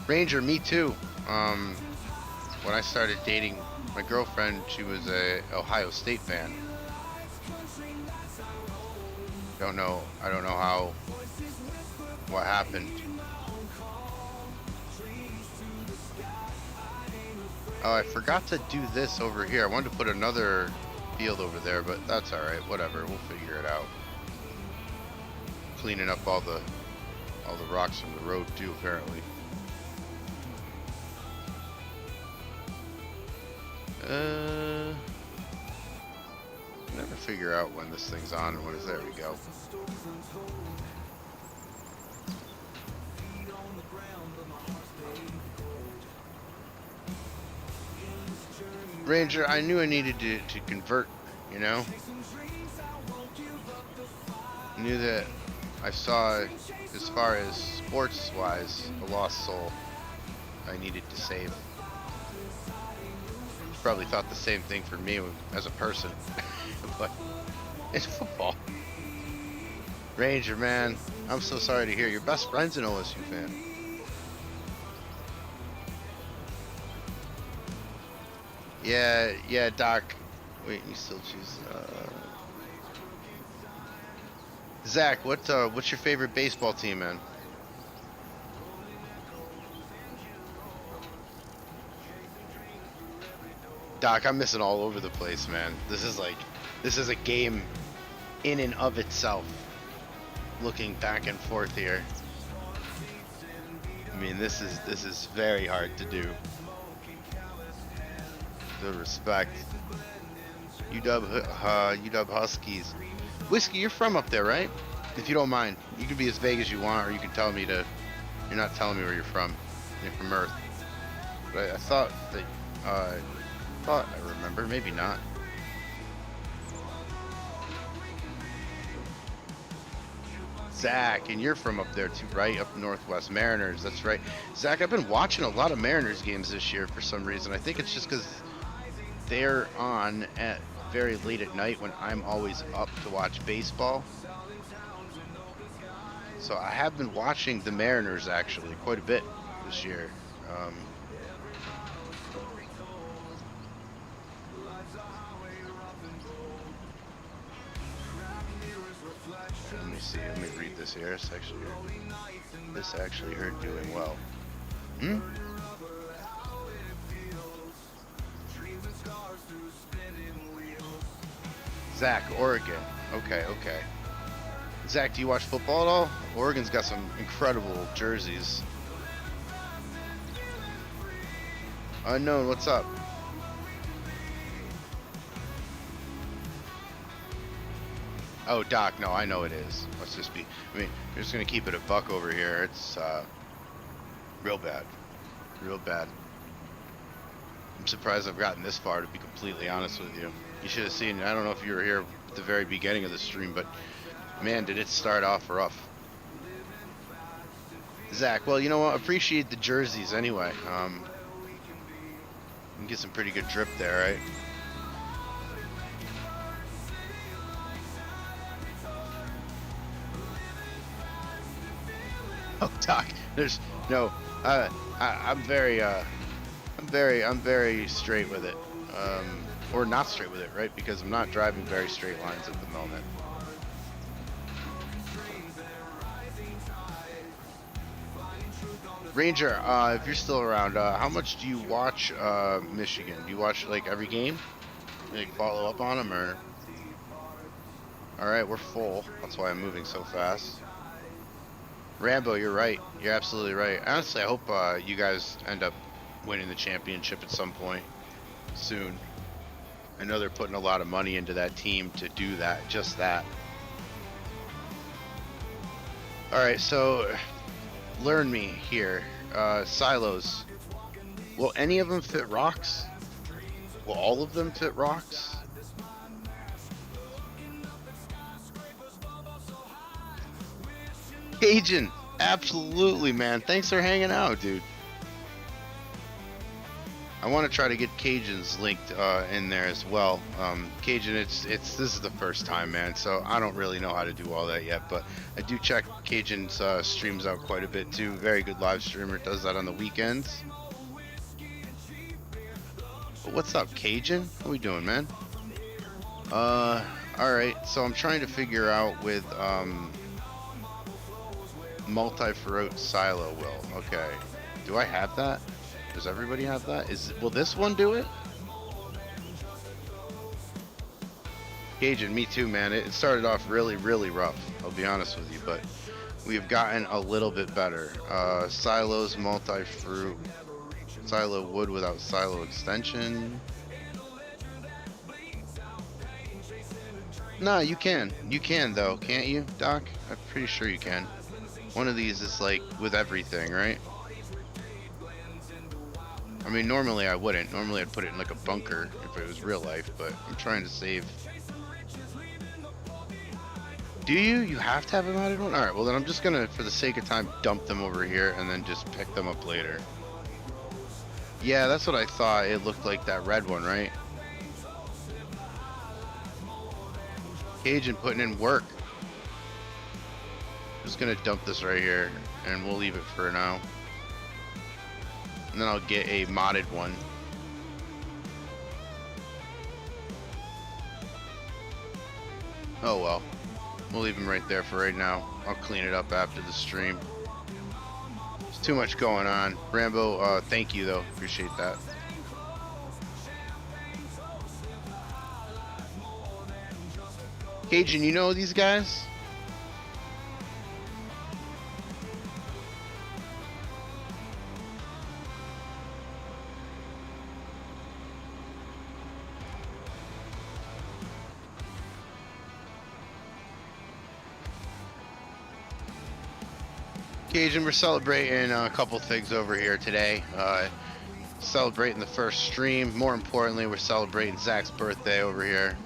Ranger, me too. When I started dating my girlfriend, she was a Ohio State fan. I don't know what happened. Oh, I forgot to do this over here. I wanted to put another field over there, but that's all right. Whatever, we'll figure it out. Cleaning up all the rocks from the road too, apparently. Never figure out when this thing's on and when it's there. We go. Ranger, I knew I needed to convert, you know? I knew that I saw, as far as sports-wise, a lost soul I needed to save. Probably thought the same thing for me as a person, but it's football. Ranger, man, I'm so sorry to hear your best friend's an OSU fan. Yeah, Doc. Wait, you still choose. Zach, what's your favorite baseball team, man? Doc, I'm missing all over the place, man. This is a game in and of itself. Looking back and forth here. I mean, this is very hard to do. The respect. UW Huskies. Whiskey, you're from up there, right? If you don't mind, you can be as vague as you want, or you can tell me to. You're not telling me where you're from. You're from Earth. But I thought that. I remember, maybe not. Zach, and you're from up there too, right? Up Northwest Mariners, that's right. Zach, I've been watching a lot of Mariners games this year for some reason. I think it's just because they're on at very late at night when I'm always up to watch baseball. So I have been watching the Mariners actually quite a bit this year. Let me see. Let me read this here. This actually hurt doing well. Hmm? Zach, Oregon. Okay, okay. Zach, do you watch football at all? Oregon's got some incredible jerseys. Unknown, what's up? Oh, Doc, no, I know it is. Let's just be, I mean, we're just gonna keep it a buck over here. It's, real bad. Real bad. I'm surprised I've gotten this far, to be completely honest with you. You should have seen, I don't know if you were here at the very beginning of the stream, but man, did it start off rough. Zach, well, you know what? Appreciate the jerseys anyway. You can get some pretty good drip there, right? Oh, Doc, there's no. I'm very straight with it, or not straight with it, right? Because I'm not driving very straight lines at the moment. Ranger, if you're still around, how much do you watch Michigan? Do you watch like every game? Like follow up on them, or? All right, we're full. That's why I'm moving so fast. Rambo, you're right. You're absolutely right. Honestly, I hope you guys end up winning the championship at some point soon. I know they're putting a lot of money into that team to do that, just that. All right, so learn me here. Silos. Will any of them fit rocks? Will all of them fit rocks? Cajun, absolutely, man. Thanks for hanging out, dude. I want to try to get Cajun's linked in there as well. Cajun, this is the first time, man, so I don't really know how to do all that yet, but I do check Cajun's streams out quite a bit too. Very good live streamer, does that on the weekends. But what's up, Cajun? What are we doing, man? All right, so I'm trying to figure out with multi-throat silo will. Okay, do I have that? Does everybody have that? Will this one do it? Cajun, me too, man. It started off really, really rough, I'll be honest with you, but we've gotten a little bit better. Silos, multi-fruit, silo wood without silo extension. Nah, you can. You can, though, can't you, Doc? I'm pretty sure you can. One of these is like with everything, right? I mean, normally I wouldn't. Normally I'd put it in like a bunker if it was real life, but I'm trying to save. Do you? You have to have a modded one? Alright, well then I'm just gonna, for the sake of time, dump them over here and then just pick them up later. Yeah, that's what I thought. It looked like that red one, right? Cajun putting in work. Just gonna dump this right here and we'll leave it for now. And then I'll get a modded one. Oh well. We'll leave him right there for right now. I'll clean it up after the stream. There's too much going on. Rambo, thank you though. Appreciate that. Cajun, you know these guys? Cajun, we're celebrating a couple things over here today. Celebrating the first stream. More importantly, we're celebrating Zach's birthday over here.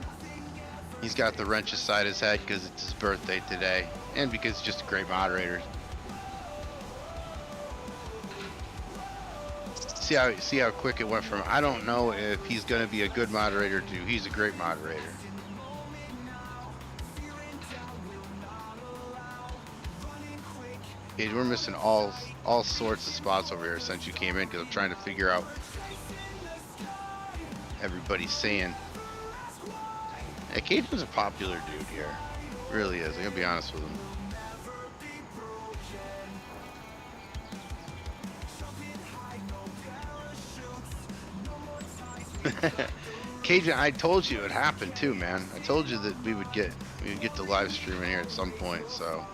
He's got the wrench aside his head because it's his birthday today, and because he's just a great moderator. See how quick it went from I don't know if he's going to be a good moderator to he's a great moderator. Okay, we're missing all sorts of spots over here since you came in because I'm trying to figure out everybody's saying. Yeah, Cajun's a popular dude here. Really is. I'm gonna be honest with him. Cajun, I told you it happened too, man. I told you that we would get the live stream in here at some point. So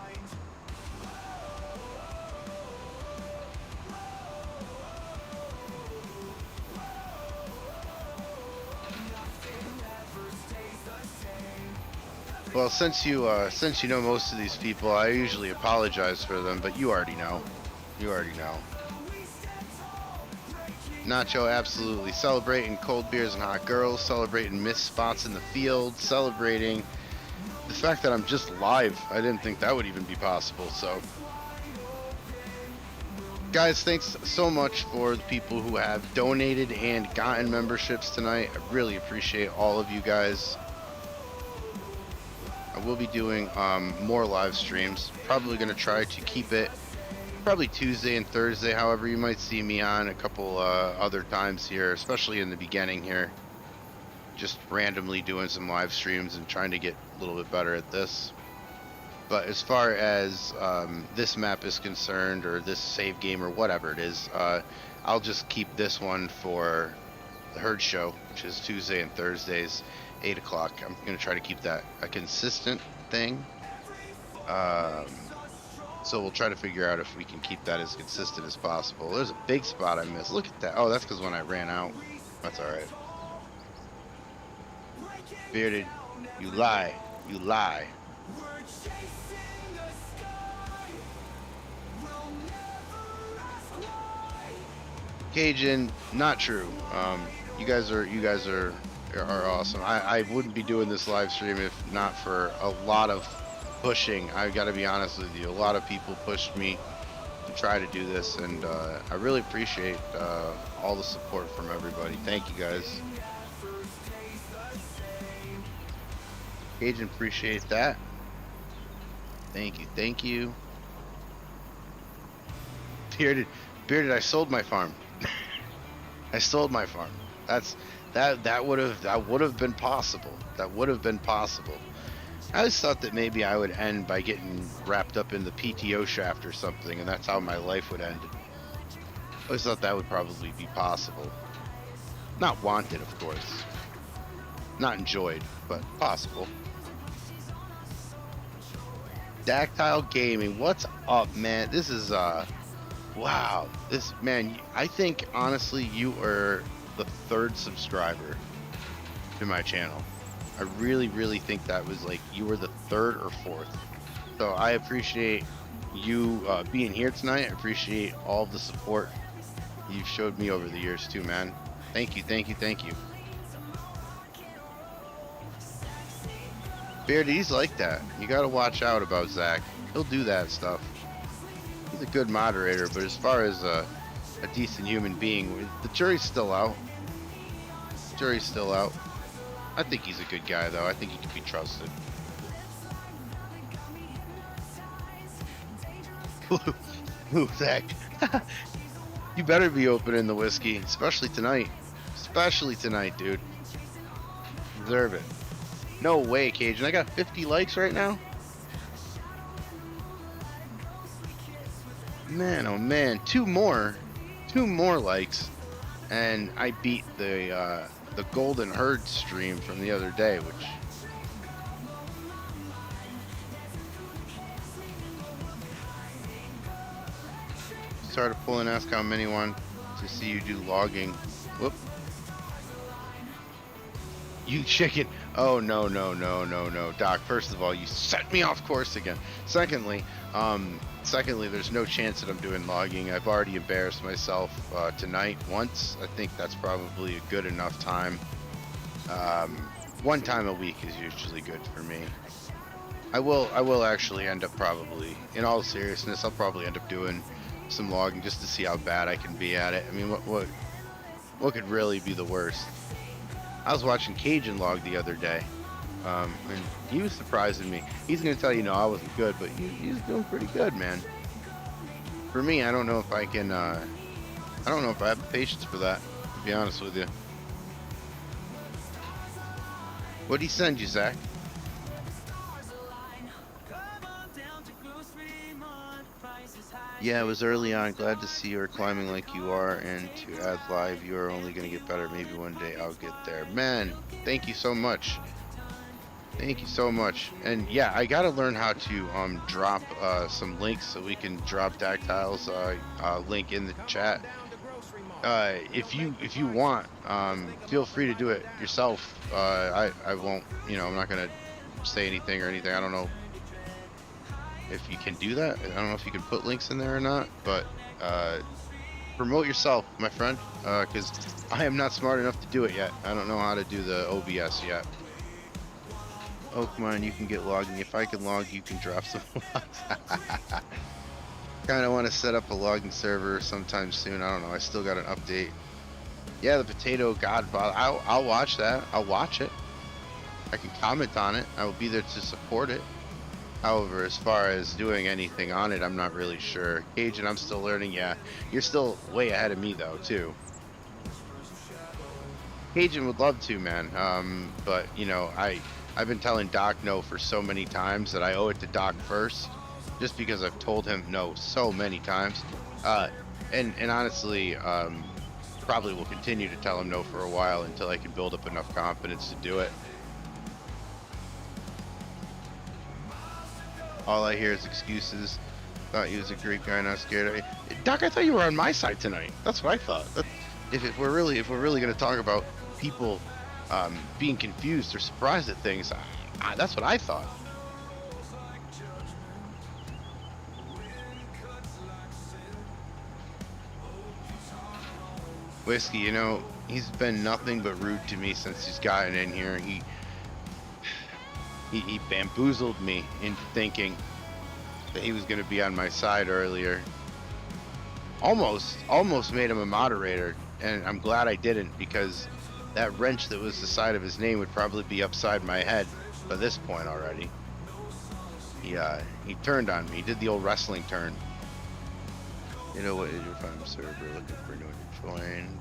well, since you know most of these people, I usually apologize for them, but you already know. You already know. Nacho, absolutely. Celebrating cold beers and hot girls, celebrating missed spots in the field, celebrating the fact that I'm just live. I didn't think that would even be possible. So, guys, thanks so much for the people who have donated and gotten memberships tonight. I really appreciate all of you guys. I will be doing more live streams. Probably going to try to keep it probably Tuesday and Thursday. However, you might see me on a couple other times here, especially in the beginning here. Just randomly doing some live streams and trying to get a little bit better at this. But as far as this map is concerned, or this save game, or whatever it is, I'll just keep this one for the herd show, which is Tuesday and Thursdays, 8 o'clock. I'm going to try to keep that a consistent thing. So we'll try to figure out if we can keep that as consistent as possible. There's a big spot I missed. Look at that. Oh, that's because when I ran out. That's all right. Bearded, you lie. You lie. Cajun, not true. You guys are awesome. I wouldn't be doing this live stream if not for a lot of pushing. I got to be honest with you. A lot of people pushed me to try to do this, and I really appreciate all the support from everybody. Thank you guys. Cajun, appreciate that. Thank you. Thank you. Bearded, I sold my farm. I sold my farm. That would have been possible. That would have been possible. I always thought that maybe I would end by getting wrapped up in the PTO shaft or something, and that's how my life would end. I always thought that would probably be possible. Not wanted, of course. Not enjoyed, but possible. Dactyle Gaming, what's up, man? This is wow. This, man, I think honestly you are the 3rd subscriber to my channel. I really think that was like you were the 3rd or 4th. So I appreciate you being here tonight. I appreciate all of the support you've showed me over the years too, man. Thank you. Beardy, he's like that. You gotta watch out about Zach. He'll do that stuff. He's a good moderator, but as far as a decent human being, the jury's still out. Jury's still out. I think he's a good guy, though. I think he can be trusted. Ooh, Zach. You better be opening the whiskey, especially tonight. Especially tonight, dude. Deserve it. No way, Cajun. I got 50 likes right now? Man, oh man. Two more likes. And I beat the Golden Herd stream from the other day, which... Started pulling, ask how many want to see you do logging. Whoop. You chicken. Oh, no. Doc, first of all, you set me off course again. Secondly, there's no chance that I'm doing logging. I've already embarrassed myself tonight once. I think that's probably a good enough time. One time a week is usually good for me. I will actually end up probably, in all seriousness, I'll probably end up doing some logging just to see how bad I can be at it. I mean, what could really be the worst? I was watching Cajun log the other day, and he was surprising me. He's gonna tell you, no, I wasn't good, but he's doing pretty good, man. For me, I don't know if I can, I don't know if I have the patience for that, to be honest with you. What'd he send you, Zach? Yeah, it was early on. Glad to see you're climbing like you are, and to add live, you are only gonna get better. Maybe one day I'll get there. Man, thank you so much. Thank you so much. And yeah, I gotta learn how to drop some links so we can drop Dactyle's link in the chat. If you want, feel free to do it yourself. I won't, I'm not gonna say anything or anything. I don't know if you can do that. I don't know if you can put links in there or not, but promote yourself, my friend, because I am not smart enough to do it yet. I don't know how to do the OBS yet. Oh, come on, you can get logging. If I can log, you can drop some logs. Kind of want to set up a logging server sometime soon. I don't know. I still got an update. Yeah, the Potato Godfather. I'll watch that. I'll watch it. I can comment on it. I will be there to support it. However, as far as doing anything on it, I'm not really sure. Cajun, I'm still learning. Yeah, you're still way ahead of me though, too. Cajun would love to, man. But I've been telling Doc no for so many times that I owe it to Doc first, just because I've told him no so many times. And honestly, probably will continue to tell him no for a while until I can build up enough confidence to do it. All I hear is excuses. Thought he was a great guy, not scared. Doc, I thought you were on my side tonight. That's what I thought. If we're really going to talk about people being confused or surprised at things, that's what I thought. Whiskey, he's been nothing but rude to me since he's gotten in here. He bamboozled me into thinking that he was going to be on my side earlier. Almost made him a moderator, and I'm glad I didn't, because that wrench that was the side of his name would probably be upside my head by this point already. He turned on me. He did the old wrestling turn. You know what? If I'm server looking for anyone to join,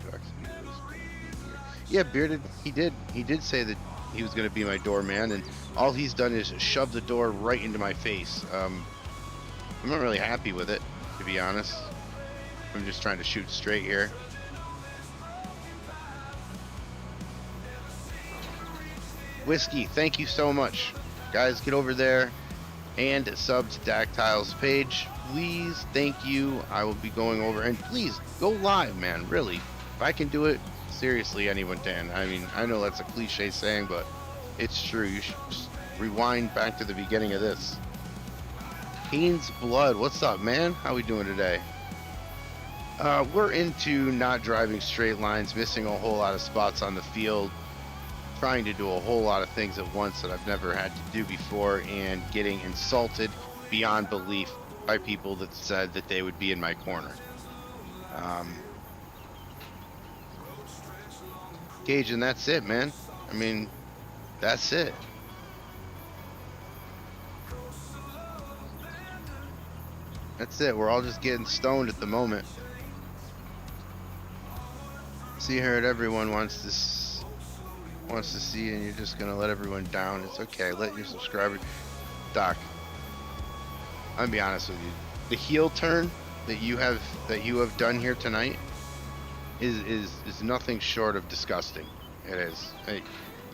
yeah, Bearded. He did say that he was going to be my doorman, and all he's done is shove the door right into my face. I'm not really happy with it, to be honest. I'm just trying to shoot straight here. Whiskey, thank you so much. Guys, get over there and sub to Dactyle's page. Please, thank you. I will be going over, and please go live, man. Really, if I can do it, seriously, anyone can. I mean, I know that's a cliche saying, but it's true. You should just rewind back to the beginning of this. Cain's Blood, what's up, man? How we doing today? We're into not driving straight lines, missing a whole lot of spots on the field, trying to do a whole lot of things at once that I've never had to do before, and getting insulted beyond belief by people that said that they would be in my corner. Gage, and that's it, man. I mean, that's it. That's it. We're all just getting stoned at the moment. See, heard everyone wants to see, and you're just gonna let everyone down. It's okay. Let your subscribers. Doc, I'm gonna be honest with you. The heel turn that you have done here tonight is nothing short of disgusting. It is.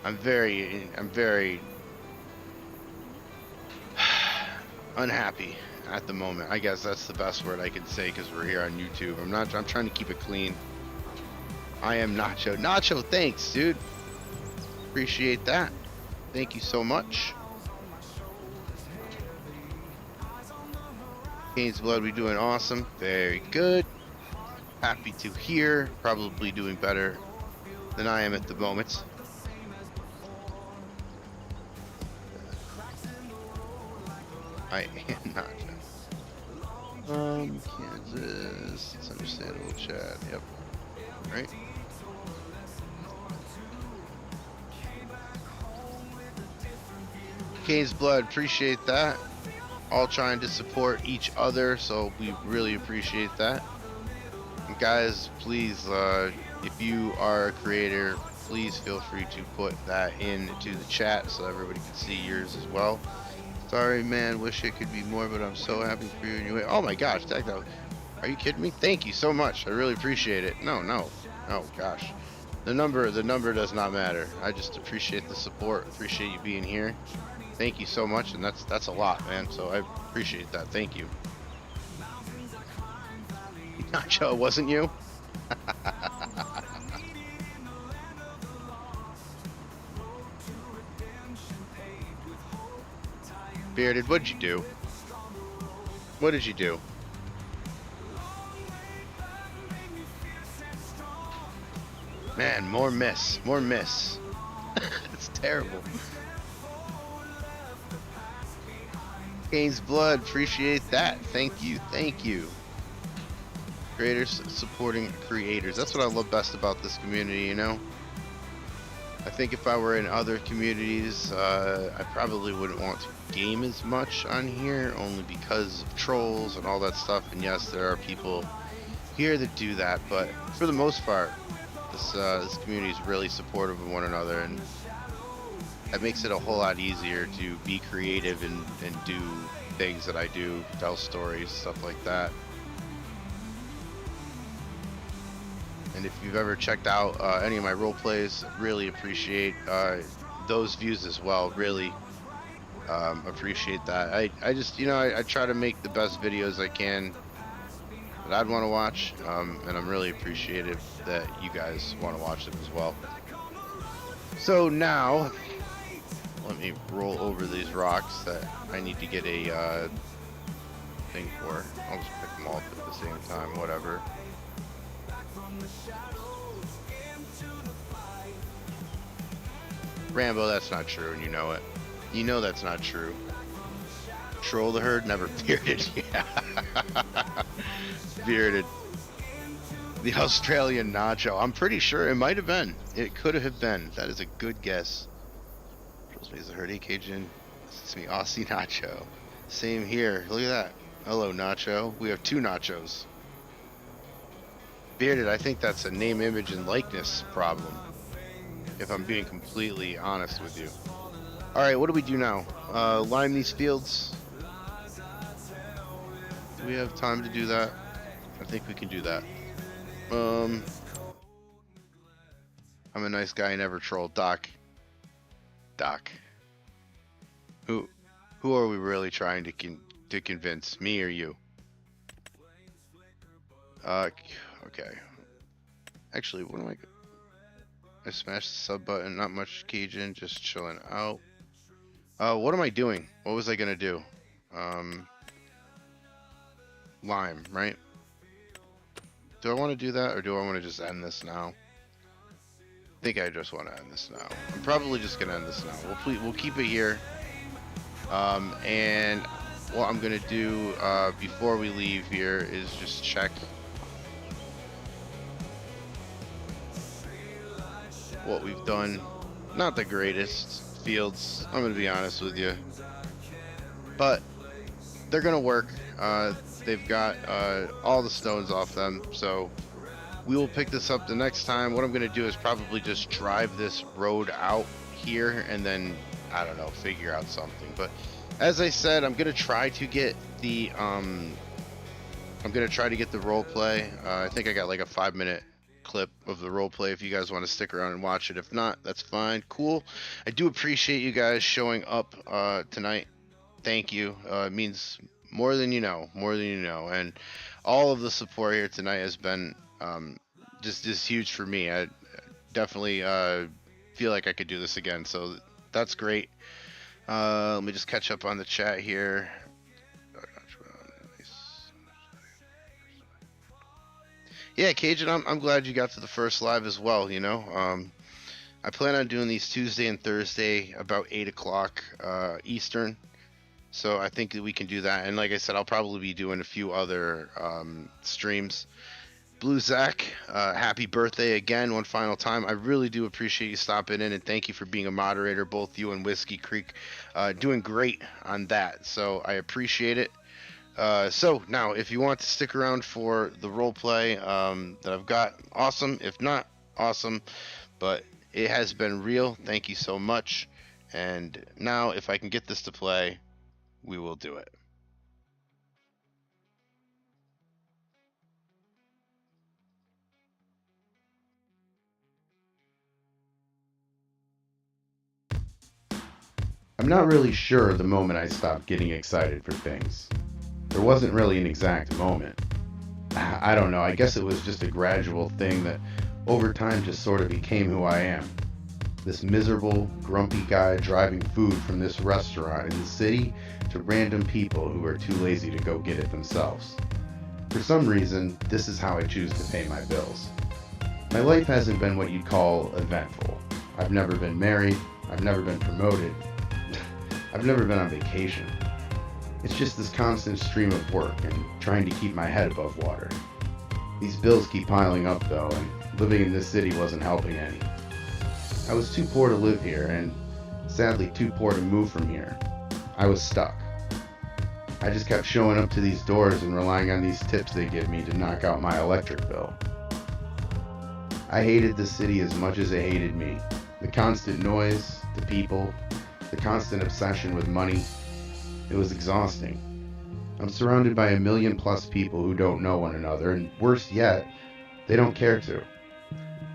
I'm very unhappy at the moment. I guess that's the best word I can say, because we're here on YouTube. I'm trying to keep it clean. I am Nacho. Nacho, thanks, dude. Appreciate that. Thank you so much. Cain's Blood, we doing awesome. Very good. Happy to hear. Probably doing better than I am at the moment. I am not. Kansas. It's understandable, chat. Yep. Right. Cain's Blood, appreciate that. All trying to support each other, so we really appreciate that. And guys, please, if you are a creator, please feel free to put that into the chat so everybody can see yours as well. Sorry, man. Wish it could be more, but I'm so happy for you and your way. Oh my gosh, are you kidding me? Thank you so much. I really appreciate it. No. Oh gosh. The number does not matter. I just appreciate the support. Appreciate you being here. Thank you so much, and that's a lot, man. So I appreciate that. Thank you. Nacho, it wasn't you? Bearded, what'd you do? What did you do? Man, more miss. More miss. It's terrible. Kane's blood, appreciate that. Thank you. Thank you. Creators supporting creators. That's what I love best about this community, you know? I think if I were in other communities, I probably wouldn't want to game as much on here, only because of trolls and all that stuff. And yes, there are people here that do that, but for the most part, this community is really supportive of one another, and that makes it a whole lot easier to be creative and do things that I do, tell stories, stuff like that. And if you've ever checked out any of my role plays, really appreciate those views as well. Really appreciate that. I just, I try to make the best videos I can that I'd want to watch, and I'm really appreciative that you guys want to watch them as well. So now, let me roll over these rocks that I need to get a thing for. I'll just pick them all up at the same time, whatever. Rambo, that's not true, and you know it. You know that's not true. Troll the herd, never bearded. Yeah. Bearded. The Australian Nacho. I'm pretty sure it might have been. It could have been. That is a good guess. Trolls me as a herd, Cajun. It's me, Aussie Nacho. Same here. Look at that. Hello, Nacho. We have two Nachos. Bearded, I think that's a name, image, and likeness problem, if I'm being completely honest with you. Alright, what do we do now? Lime these fields. Do we have time to do that? I think we can do that. I'm a nice guy, I never troll. Doc. Who are we really trying to convince? Me or you? Okay. Actually, what am I smashed the sub button. Not much Cajun, just chilling out. What am I doing? What was I gonna do? Lime, right? Do I want to do that, or do I want to just end this now? I think I just want to end this now. I'm probably just gonna end this now. We'll keep it here. And what I'm gonna do before we leave here is just check what we've done. Not the greatest fields, I'm gonna be honest with you, but they're gonna work. They've got all the stones off them, so we will pick this up the next time. What I'm gonna do is probably just drive this road out here and then, I don't know, figure out something. But as I said, I'm gonna try to get the role play. I think I got like a 5-minute clip of the role play if you guys want to stick around and watch it. If not, that's fine. Cool. I do appreciate you guys showing up tonight. Thank you. It means more than you know, and all of the support here tonight has been just huge for me. I definitely feel like I could do this again, so that's great. Let me just catch up on the chat here. Yeah, Cajun, I'm glad you got to the first live as well, I plan on doing these Tuesday and Thursday about 8 o'clock Eastern. So I think that we can do that. And like I said, I'll probably be doing a few other streams. Blue Zach, happy birthday again, one final time. I really do appreciate you stopping in, and thank you for being a moderator. Both you and Whiskey Creek doing great on that. So I appreciate it. So now, if you want to stick around for the role play that I've got, awesome. If not, awesome. But it has been real. Thank you so much. And now, if I can get this to play, we will do it. I'm not really sure the moment I stopped getting excited for things. There wasn't really an exact moment. I don't know, I guess it was just a gradual thing that over time just sort of became who I am. This miserable, grumpy guy driving food from this restaurant in the city to random people who are too lazy to go get it themselves. For some reason, this is how I choose to pay my bills. My life hasn't been what you'd call eventful. I've never been married, I've never been promoted, I've never been on vacation. It's just this constant stream of work and trying to keep my head above water. These bills keep piling up though, and living in this city wasn't helping any. I was too poor to live here, and sadly too poor to move from here. I was stuck. I just kept showing up to these doors and relying on these tips they give me to knock out my electric bill. I hated the city as much as it hated me. The constant noise, the people, the constant obsession with money. It was exhausting. I'm surrounded by 1,000,000+ people who don't know one another, and worse yet, they don't care to.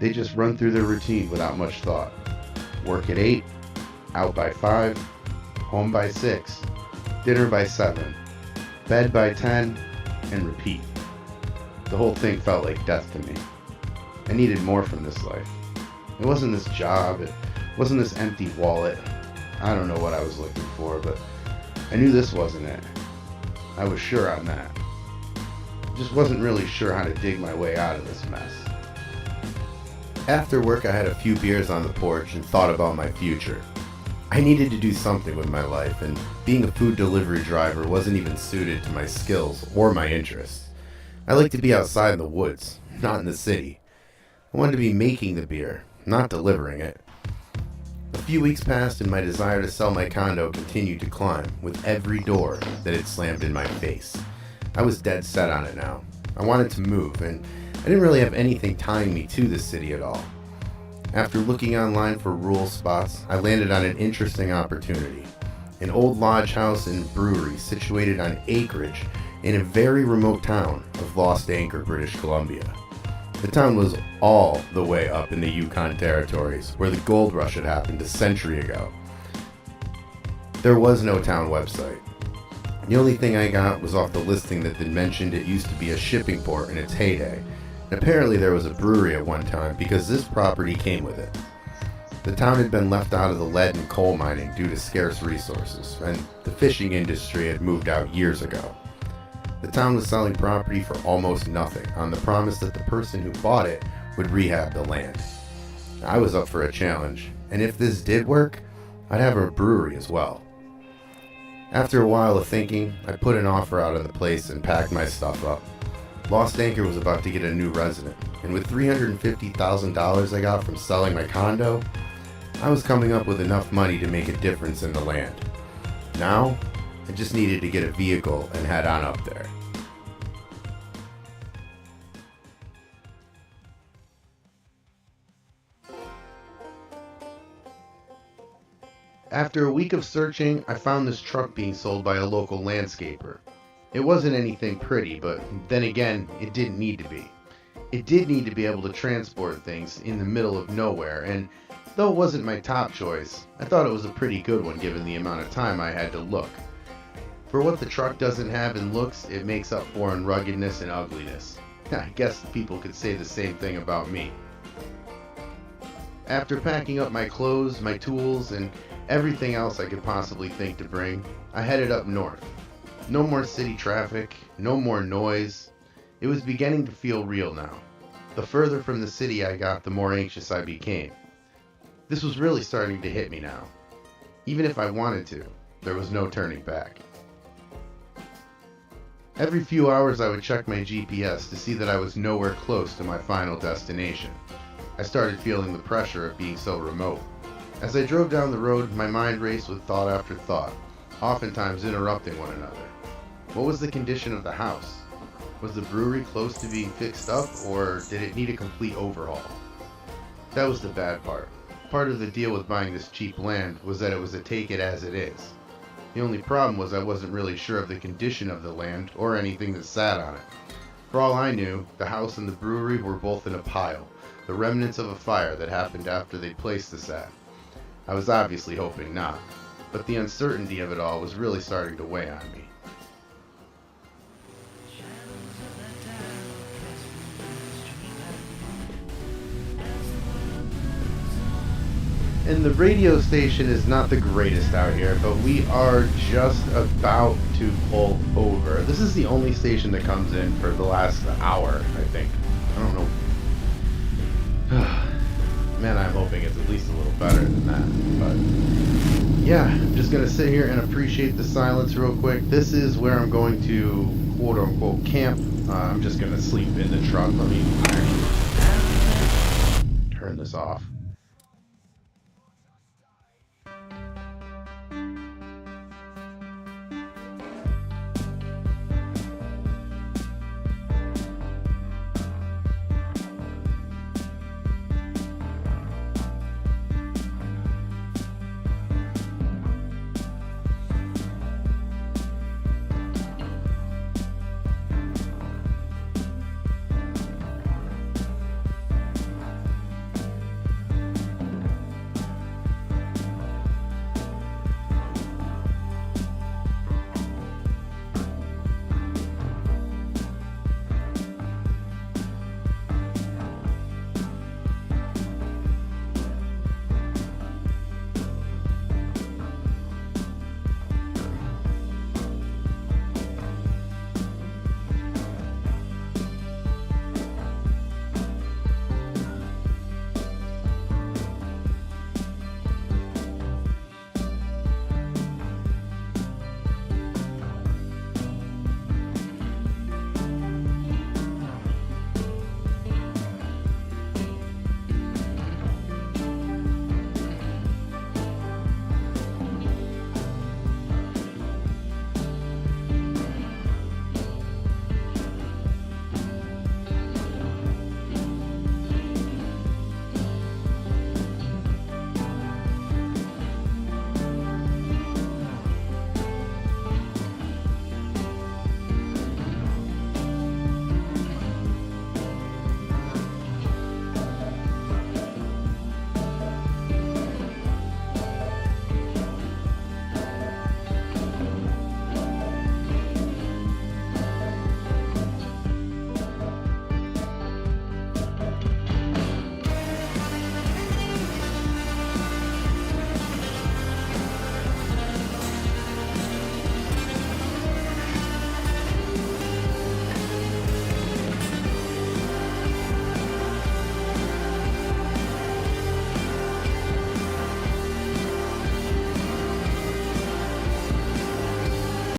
They just run through their routine without much thought. Work at 8, out by 5, home by 6, dinner by 7, bed by 10, and repeat. The whole thing felt like death to me. I needed more from this life. It wasn't this job, it wasn't this empty wallet. I don't know what I was looking for, but I knew this wasn't it. I was sure on that. Just wasn't really sure how to dig my way out of this mess. After work, I had a few beers on the porch and thought about my future. I needed to do something with my life, and being a food delivery driver wasn't even suited to my skills or my interests. I like to be outside in the woods, not in the city. I wanted to be making the beer, not delivering it. A few weeks passed and my desire to sell my condo continued to climb with every door that it slammed in my face. I was dead set on it now. I wanted to move, and I didn't really have anything tying me to the city at all. After looking online for rural spots, I landed on an interesting opportunity. An old lodge house and brewery situated on acreage in a very remote town of Lost Anchor, British Columbia. The town was all the way up in the Yukon territories, where the gold rush had happened a century ago. There was no town website. The only thing I got was off the listing that had mentioned it used to be a shipping port in its heyday. And apparently there was a brewery at one time because this property came with it. The town had been left out of the lead and coal mining due to scarce resources, and the fishing industry had moved out years ago. The town was selling property for almost nothing on the promise that the person who bought it would rehab the land. I was up for a challenge, and if this did work, I'd have a brewery as well. After a while of thinking, I put an offer out on the place and packed my stuff up. Lost Anchor was about to get a new resident, and with $350,000 I got from selling my condo, I was coming up with enough money to make a difference in the land. Now, I just needed to get a vehicle and head on up there. After a week of searching, I found this truck being sold by a local landscaper. It wasn't anything pretty, but then again, it didn't need to be. It did need to be able to transport things in the middle of nowhere, and though it wasn't my top choice, I thought it was a pretty good one given the amount of time I had to look. For what the truck doesn't have in looks, it makes up for in ruggedness and ugliness. I guess people could say the same thing about me. After packing up my clothes, my tools, and everything else I could possibly think to bring, I headed up north. No more city traffic, no more noise. It was beginning to feel real now. The further from the city I got, the more anxious I became. This was really starting to hit me now. Even if I wanted to, there was no turning back. Every few hours I would check my GPS to see that I was nowhere close to my final destination. I started feeling the pressure of being so remote. As I drove down the road, my mind raced with thought after thought, oftentimes interrupting one another. What was the condition of the house? Was the brewery close to being fixed up, or did it need a complete overhaul? That was the bad part. Part of the deal with buying this cheap land was that it was a take it as it is. The only problem was I wasn't really sure of the condition of the land or anything that sat on it. For all I knew, the house and the brewery were both in a pile, the remnants of a fire that happened after they placed us at. I was obviously hoping not, but the uncertainty of it all was really starting to weigh on me. And the radio station is not the greatest out here, but we are just about to pull over. This is the only station that comes in for the last hour, I think. I don't know. Man, I'm hoping it's at least a little better than that. But yeah, I'm just gonna sit here and appreciate the silence real quick. This is where I'm going to quote unquote camp. I'm just gonna sleep in the truck. Let me turn this off.